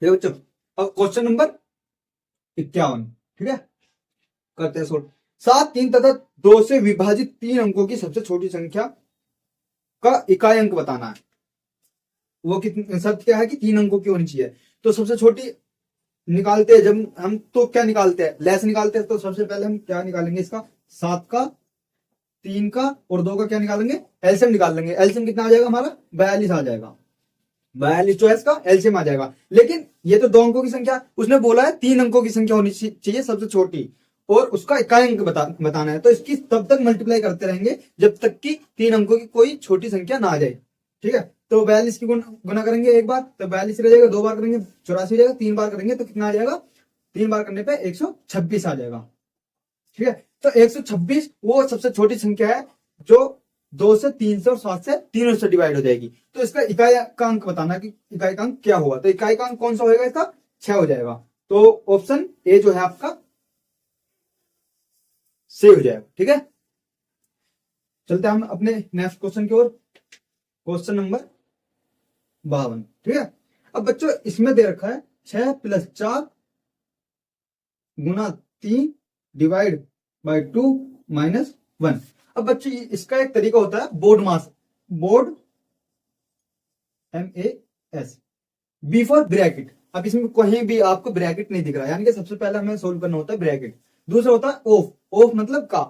बच्चों अब क्वेश्चन नंबर 51, ठीक है, करते हैं सोल्व। 7, 3 तथा 2 से विभाजित 3 अंकों की सबसे छोटी संख्या का इकाई अंक बताना है। वो कितनी शर्त क्या है कि 3 अंकों की होनी चाहिए। तो सबसे छोटी निकालते हैं जब हम, तो क्या निकालते हैं, लेस निकालते हैं। तो सबसे पहले हम क्या निकालेंगे, इसका 7 का, 3 का और 2 का क्या निकालेंगे, एलसीएम निकाल लेंगे। एलसीएम कितना आ जाएगा हमारा, 42 आ जाएगा, 42 चॉइस का एलसीएम आ जाएगा। लेकिन ये तो 2 अंकों की संख्या, उसने बोला है 3 अंकों की संख्या होनी चाहिए सबसे छोटी, और उसका इकाई अंक बताना है। तो इसकी तब तक मल्टीप्लाई करते रहेंगे जब तक कि 3 अंकों की कोई छोटी संख्या ना आ जाए। ठीक है, तो 42 की गुना करेंगे एक बार तो 42 रह जाएगा, 2 बार करेंगे 84 हो जाएगा, 3 बार करेंगे तो कितना आ जाएगा, 3 बार करने पे 126 आ जाएगा। ठीक है, तो 126 वो सबसे छोटी संख्या है जो 2 से 3 से और 7 से तीनों से डिवाइड हो जाएगी। तो इसका इकाई का अंक बताना कि इकाई का अंक क्या हुआ, तो इकाई का अंक कौन सा होगा, इसका 6 हो जाएगा। तो ऑप्शन ए जो है आपका सही हो जाएगा। ठीक है, चलते हैं हम अपने नेक्स्ट क्वेश्चन की ओर, क्वेश्चन नंबर 52। ठीक है, अब बच्चों इसमें दे रखा है 6 + 4 गुना 3 डिवाइड बाय 2 माइनस 1। अब बच्चों इसका एक तरीका होता है बोर्ड मास, बोर्ड MAS, बिफोर ब्रैकेट। अब इसमें कहीं भी आपको ब्रैकेट नहीं दिख रहा है, यानी कि सबसे पहले हमें सोल्व करना होता है ब्रैकेट। दूसरा होता है ऑफ, ऑफ मतलब का,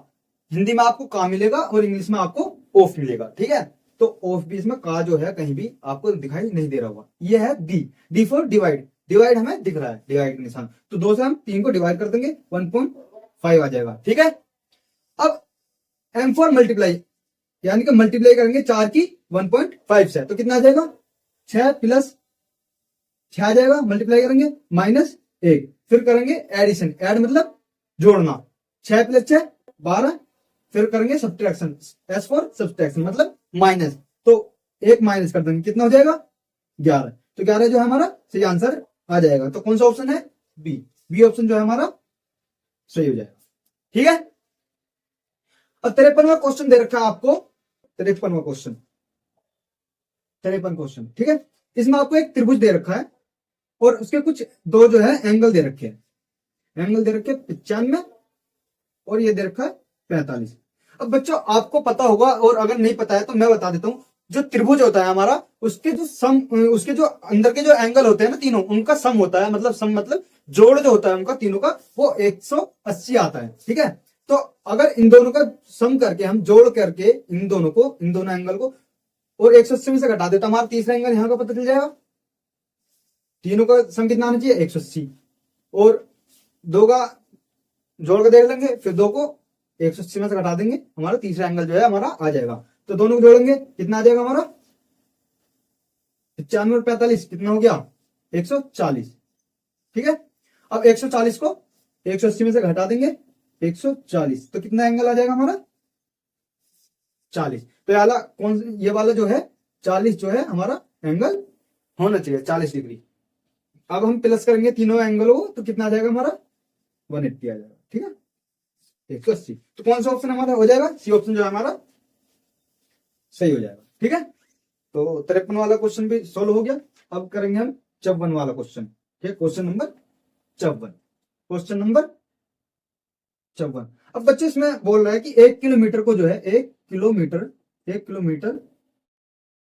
हिंदी में आपको का मिलेगा और इंग्लिश में आपको ऑफ मिलेगा। ठीक है, तो ऑफ भी इसमें का जो है कहीं भी आपको दिखाई नहीं दे रहा होगा। ये है डी फॉर डिवाइड, डिवाइड हमें दिख रहा है, डिवाइड का निशान, तो 2 से हम 3 को डिवाइड कर देंगे 1.5 आ जाएगा। ठीक है, अब M फॉर मल्टीप्लाई, यानी कि मल्टीप्लाई करेंगे 4 की 1.5 से, तो कितना आ जाएगा, 6 + 6 आ जाएगा, मल्टीप्लाई करेंगे -1, फिर करेंगे एडिशन, ऐड मतलब जोड़ना, 6 + 6 12, फिर करेंगे सब्ट्रैक्शन, S फॉर सब्ट्रैक्शन मतलब माइनस, तो 1 माइनस कर देंगे, कितना हो जाएगा 11, तो 11 जो है हमारा सही आंसर आ जाएगा। तो कौन सा ऑप्शन है, बी ऑप्शन जो है हमारा सही हो जाएगा। ठीक है, अब 53वां क्वेश्चन दे रखा है आपको, 53वां क्वेश्चन, 53 क्वेश्चन। ठीक है, इसमें आपको एक त्रिभुज दे रखा है और उसके कुछ 2 जो है एंगल दे रखे हैं, एंगल दे रखे 95 और ये दे रखा है 45। अब बच्चों आपको पता होगा, और अगर नहीं पता है तो मैं बता देता हूं, जो त्रिभुज होता है हमारा, उसके जो अंदर के जो एंगल होते हैं ना तीनों, उनका सम होता है, मतलब सम मतलब जोड़ जो होता है उनका तीनों का, वो 180 आता है। ठीक है, तो अगर इन दोनों का सम करके हम जोड़ करके इन दोनों एंगल को और 180 में से घटा देता, हमारा तीसरा एंगल यहां का पता चल जाएगा। तीनों का सम कितना आना चाहिए, 180, और 2 का जोड़ के देख लेंगे, फिर 2 को 180 में से घटा देंगे, हमारा तीसरा एंगल जो है हमारा आ जाएगा। तो दोनों को जोड़ेंगे, कितना आ जाएगा हमारा, 95 और 45 कितना हो गया, 140। ठीक है, अब 140 को 180 में से घटा देंगे, 140, तो कितना एंगल आ जाएगा हमारा, 40। तो ये वाला जो है 40 जो है हमारा एंगल होना चाहिए, 40 डिग्री। अब हम प्लस करेंगे तीनों एंगलों को, तो कितना आ जाएगा हमारा, 180 आ जाएगा। ठीक है, 180, तो कौन सा ऑप्शन हमारा हो जाएगा, सी ऑप्शन जो है हमारा सही हो जाएगा। ठीक है, तो 53 वाला क्वेश्चन भी सोल्व हो गया। अब करेंगे हम 54 वाला क्वेश्चन। ठीक है, क्वेश्चन नंबर 54, क्वेश्चन नंबर 54। अब बच्चे इसमें बोल रहा है कि 1 किलोमीटर को जो है 1 किलोमीटर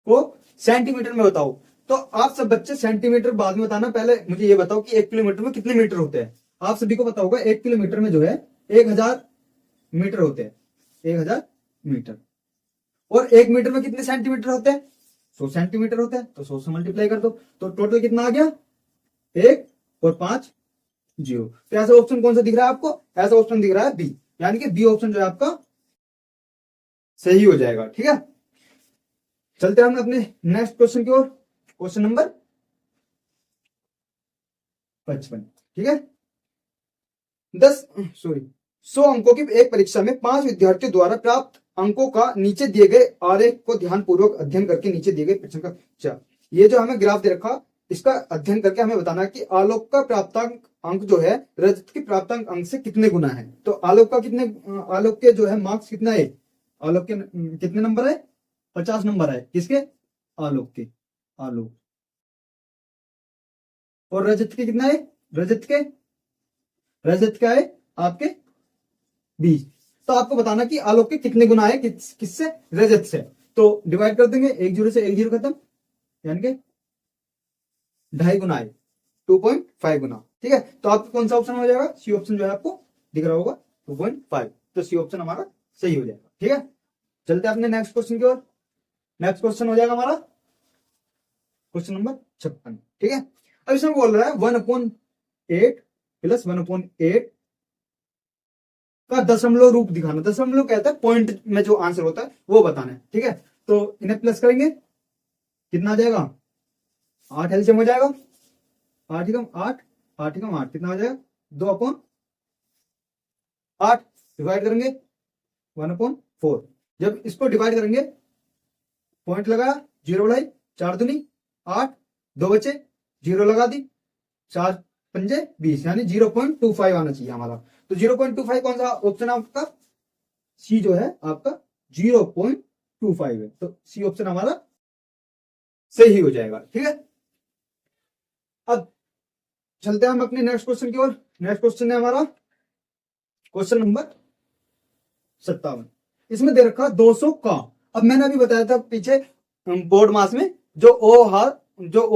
को सेंटीमीटर में बताओ। तो आप सब बच्चे सेंटीमीटर बाद में बताना, पहले मुझे ये बताओ कि 1 किलोमीटर में कितने मीटर होते हैं। आप सभी को पता होगा 1 किलोमीटर में जो है 1000 मीटर होते हैं, 1000 मीटर, और 1 मीटर में कितने सेंटीमीटर होते हैं, 100 सेंटीमीटर होते हैं, तो 100 से मल्टीप्लाई कर दो, तो टोटल कितना आ गया, 1 और 5 0। तो ऐसा ऑप्शन कौन सा दिख रहा है आपको, ऐसा ऑप्शन दिख रहा है बी, यानी कि बी ऑप्शन जो है आपका सही हो जाएगा। ठीक है, चलते हैं हम अपने नेक्स्ट क्वेश्चन की ओर, क्वेश्चन नंबर 55। ठीक है, 100 अंकों की एक परीक्षा में 5 विद्यार्थियों द्वारा प्राप्त अंकों का नीचे दिए गए आरेख को ध्यानपूर्वक अध्ययन करके नीचे दिए गए प्रश्न का, ये जो हमें ग्राफ दे रखा, इसका अध्ययन करके हमें बताना है कि आलोक का प्राप्तांक अंक जो है रजत के प्राप्तांक अंक से कितने गुना है। तो आलोक के जो है मार्क्स कितना है, आलोक के कितने नंबर है, 50 नंबर है, किसके, आलोक के, आलोक, और रजत के कितना है, रजत का है आपके 20। तो आपको बताना कि आलोक के कितने गुना है किससे, रजत से। तो डिवाइड कर देंगे, 1 0 से 1 0 खत्म, यानी कि 2.5 गुना है, 2.5 गुना। ठीक है, तो आपको कौन सा ऑप्शन हो जाएगा, सी ऑप्शन जो है आपको दिख रहा होगा 2.5, तो सी ऑप्शन हमारा सही हो जाएगा। ठीक है, चलते हैं अपने नेक्स्ट क्वेश्चन की ओर। नेक्स्ट क्वेश्चन हो जाएगा हमारा क्वेश्चन नंबर 56, ठीक है। अब इसमें बोल रहा है 1/8 प्लस 1/8 का दशमलव रूप दिखाना। दशमलव कहता है पॉइंट में जो आंसर होता है वो बताना है, ठीक है। तो इन्हें प्लस करेंगे, कितना आ जाएगा, 8 एलसीएम हो जाएगा, 8 एकम 8, 8 एकम 8 कितना हो जाएगा, 2/8 डिवाइड करेंगे 1/4। जब इसको डिवाइड करेंगे, पॉइंट लगाया, 0 बढ़ाई, 4 दूनी 8, 2 बचे, 0 लगा दी, 4 पंजे 20, यानी 0.25 आना चाहिए हमारा। तो 0.25 कौन सा ऑप्शन है आपका, सी जो है आपका 0.25 है। तो सी ऑप्शन हमारा सही हो जाएगा, ठीक है। अब चलते हैं हम अपने नेक्स्ट क्वेश्चन की ओर। नेक्स्ट क्वेश्चन है हमारा क्वेश्चन नंबर 57। इसमें दे रखा 200 का। अब मैंने अभी बताया था पीछे बोर्ड मास में, जो ओ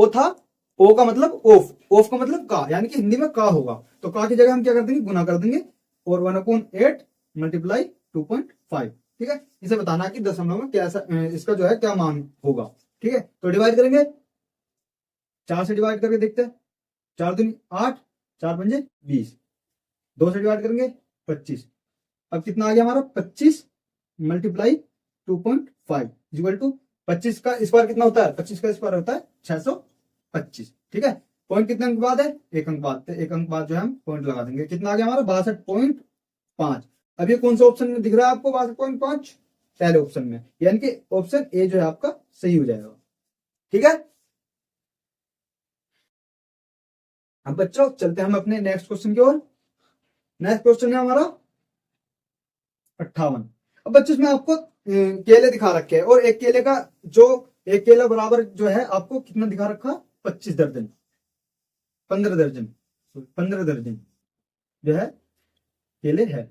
था, ओ का मतलब ऑफ का मतलब का, यानी कि हिंदी में का होगा। तो का की जगह हम क्या कर देंगे, गुना कर देंगे, और 1/8 मल्टीप्लाई 2.5, ठीक है। इसे बताना है कि दशमलव में कैसा इसका जो है क्या मान होगा, ठीक है। तो डिवाइड करेंगे, 4 से डिवाइड करके देखते हैं, 4 दूनी 8, 4 पंजे 20, 2 से डिवाइड करेंगे 25। अब कितना आ गया हमारा, 25 मल्टीप्लाई 2.5 इक्वल टू 25 का स्क्वायर कितना होता है, 25 का स्क्वायर होता है 625, ठीक है। पॉइंट कितने अंक बाद है, 1 अंक बाद, तो 1 अंक बाद जो है हम पॉइंट लगा देंगे। कितना आ गया हमारा, 62.5। अब ये कौन सा ऑप्शन में दिख रहा है आपको, 62.5, पहले ऑप्शन में, यानी कि ऑप्शन ए जो है आपका सही हो जाएगा, ठीक है। अब बच्चों चलते हैं हम अपने नेक्स्ट क्वेश्चन की ओर। नेक्स्ट क्वेश्चन है हमारा 58। अब बच्चों इसमें आपको केले दिखा रखे हैं, और एक केले का जो एक केला बराबर जो है आपको कितना दिखा रखा, 25 दर्जन, 15 दर्जन, 15 दर्जन जो है केले है,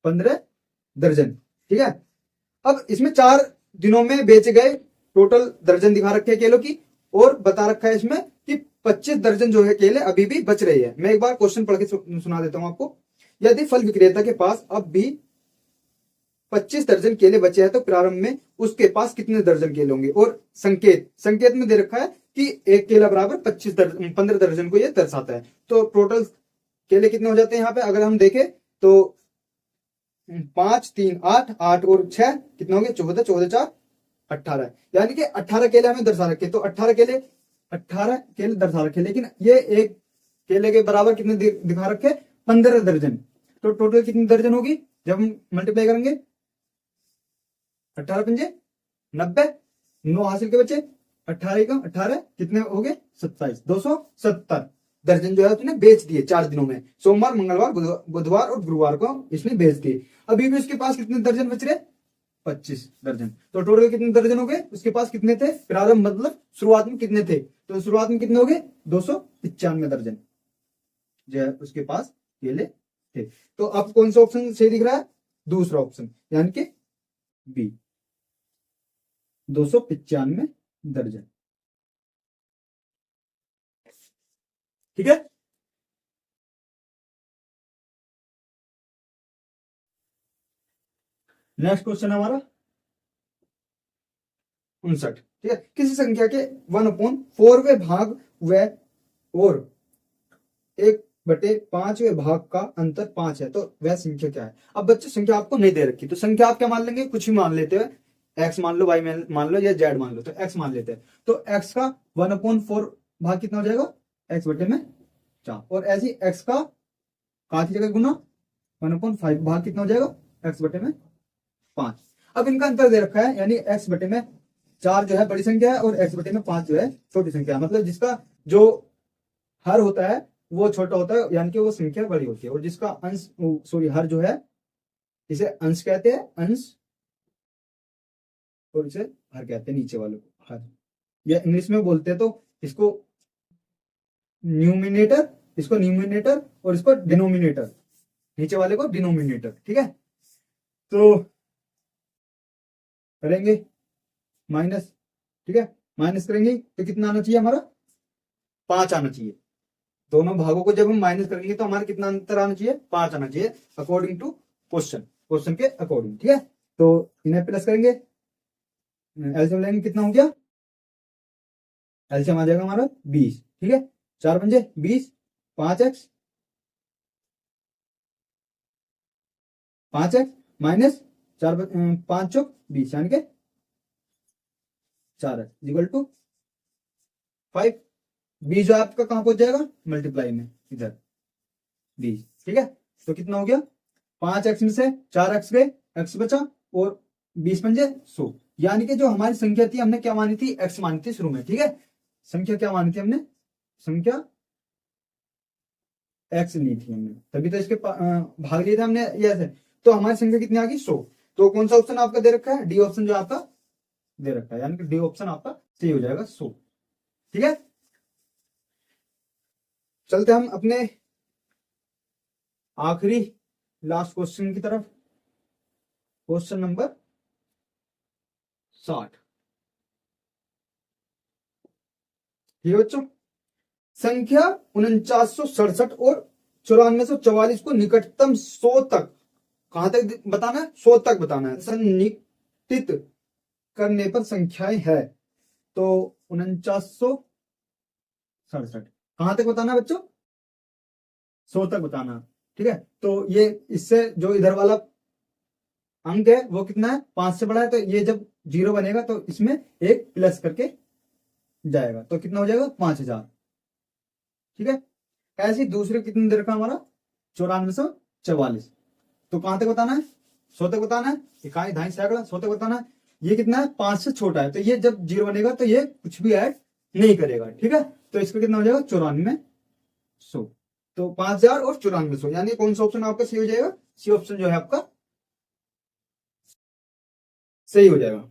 15 दर्जन, ठीक है। अब इसमें 4 दिनों में बेचे गए टोटल दर्जन दिखा रखे हैं केलों की, और बता रखा है इसमें कि 25 दर्जन जो है केले अभी भी बच रही है। मैं एक बार क्वेश्चन पढ़ के सुना देता हूं आपको। यदि फल विक्रेता के पास अब भी 25 दर्जन केले बचे हैं तो प्रारंभ में उसके पास कितने दर्जन केले होंगे। और संकेत में दे रखा है कि एक केला बराबर 15 दर्जन को ये दर्शाता है। तो टोटल केले कितने हो जाते हैं यहाँ पे, अगर हम देखें तो 5 3 8 8 और 6 कितने होंगे, 14, 14 4 18, यानी कि 18 केले हमें दर्शा रखे। तो 18 केले दर्शा रखे, लेकिन ये एक केले के बराबर कितने दिखा रखे, 15 दर्जन। तो टोटल कितनी दर्जन होगी, जब हम मल्टीप्लाई करेंगे, 18 पंजे 90, 9 हासिल के बच्चे, 18 का 18 कितने हो गए, 27, 270 दर्जन जो है उसने बेच दिए 4 दिनों में। सोमवार, मंगलवार, बुधवार और गुरुवार को इसने बेच दिए। अभी भी उसके पास कितने दर्जन बच रहे, 25 दर्जन। तो टोटल कितने दर्जन हो गए, उसके पास कितने थे, प्रारंभ मतलब शुरुआत में कितने थे, तो शुरुआत में कितने हो गए, 295 दर्जन जो है उसके पास केले थे। तो अब कौन सा ऑप्शन सही दिख रहा है, दूसरा ऑप्शन, यानी कि बी, 295 दर्जन, ठीक है। नेक्स्ट क्वेश्चन हमारा 59, ठीक है। किसी संख्या के 1/4वें भाग व और 1/5वें भाग का अंतर 5 है, तो वह संख्या क्या है। अब बच्चे संख्या आपको नहीं दे रखी, तो संख्या आप क्या मान लेंगे, कुछ भी मान लेते हैं, एक्स मान लो, वाई मान लो, या जेड मान लो। तो एक्स मान लेते हैं, तो एक्स का 1/4 भाग कितना हो जाएगा, x/4, और ऐसी एक्स का की जगह गुना 1/5 भाग कितना हो जाएगा, x/5। अब इनका अंतर दे रखा है, यानी x/4 जो है बड़ी संख्या है, और x/5 जो है छोटी संख्या है। मतलब जिसका जो हर होता है वो छोटा होता है, यानी कि वो संख्या बड़ी होती है, और जिसका अंश हर जो है इसे अंश कहते हैं, अंश, और इसे हर कहते हैं, नीचे वाले को हर, या इंग्लिश में बोलते हैं तो इसको न्यूमिनेटर और इसको डिनोमिनेटर, नीचे वाले को डिनोमिनेटर, ठीक है। तो करेंगे माइनस, ठीक है, माइनस करेंगे तो कितना आना चाहिए हमारा, 5 आना चाहिए। दोनों भागों को जब हम माइनस करेंगे तो हमारा कितना अंतर आना चाहिए, 5 आना चाहिए, अकॉर्डिंग टू क्वेश्चन के अकॉर्डिंग, ठीक है। तो इन्हें प्लस करेंगे, एलसीएम लेंगे, कितना हो गया, एलसीएम आ जाएगा हमारा 20, ठीक है। 4 पंजे 20, 5x माइनस 5 चौक 20 यानी कि 4x इक्वल टू 5। 20 जो आपका कहां पहुंच जाएगा मल्टीप्लाई में, इधर 20, ठीक है। तो कितना हो गया 5x में से 4x गए, x बचा और 20 पंजे 100, यानी कि जो हमारी संख्या थी हमने क्या मानी थी, x मानी थी शुरू में, ठीक है। संख्या क्या मानी थी हमने, संख्या x ली थी हमने, तभी तो इसके भाग लिए थे हमने ये ऐसे। तो हमारी संख्या कितनी आ गई 100। तो कौन सा ऑप्शन आपका दे रखा है, डी ऑप्शन जो आपका दे रखा है, यानी कि डी ऑप्शन आपका सही हो जाएगा 100, ठीक है। चलते हम अपने आखिरी लास्ट क्वेश्चन की तरफ, क्वेश्चन नंबर 60, ठीक है बच्चों। संख्या 4967 और 9444 को निकटतम 100 तक, कहां तक बताना है, 100 तक बताना है, सन्निकटित करने पर संख्याएं है। तो 4967 कहां तक बताना है बच्चों, 100 तक बताना, ठीक है। तो ये इससे जो इधर वाला अंक है वो कितना है, 5 से बड़ा है, तो ये जब 0 बनेगा तो इसमें एक प्लस करके जाएगा, तो कितना हो जाएगा 5000, ठीक है। ऐसे ही दूसरे कितने दे रखा हमारा 9444, तो कहां तक बताना है, 100 तक बताना है, इकाई ढाई सैकड़ा 100 तक बताना है। ये कितना है 5 से छोटा है, तो ये जब 0 बनेगा तो ये कुछ भी ऐड नहीं करेगा, ठीक है। तो इसका कितना हो जाएगा 9400, तो 5000 और 9400, यानी कौन सा ऑप्शन आपका सही हो जाएगा, सी ऑप्शन जो है आपका सही हो जाएगा,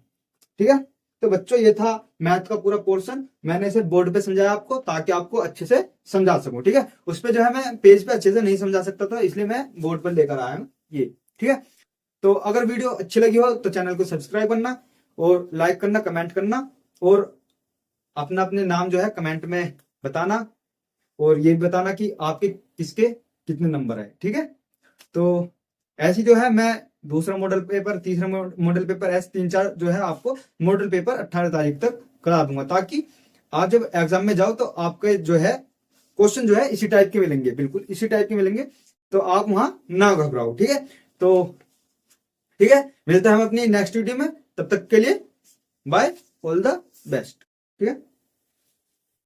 ठीक है। तो बच्चों ये था मैथ का पूरा पोर्शन, मैंने इसे बोर्ड पे समझाया आपको ताकि आपको अच्छे से समझा सकूं, ठीक है। उस पे जो है मैं पेज पे अच्छे से नहीं समझा सकता था, इसलिए मैं बोर्ड पर लेकर आया हूं ये, ठीक है। तो अगर वीडियो अच्छी लगी हो तो चैनल को सब्सक्राइब करना और लाइक करना, कमेंट करना, और अपना अपने नाम जो है कमेंट में बताना, और ये भी बताना कि आपके किसके कितने नंबर है, ठीक है। तो ऐसी जो है मैं दूसरा मॉडल पेपर, तीसरा मॉडल पेपर, ऐसे 3-4 जो है आपको मॉडल पेपर 18 तारीख तक करा दूंगा, ताकि आप जब एग्जाम में जाओ तो आपके जो है क्वेश्चन जो है इसी टाइप के मिलेंगे, बिल्कुल इसी टाइप के मिलेंगे, तो आप वहां ना घबराओ, ठीक है। तो ठीक है, मिलते हैं हम अपनी नेक्स्ट वीडियो में, तब तक के लिए बाय, ऑल द बेस्ट, ठीक है।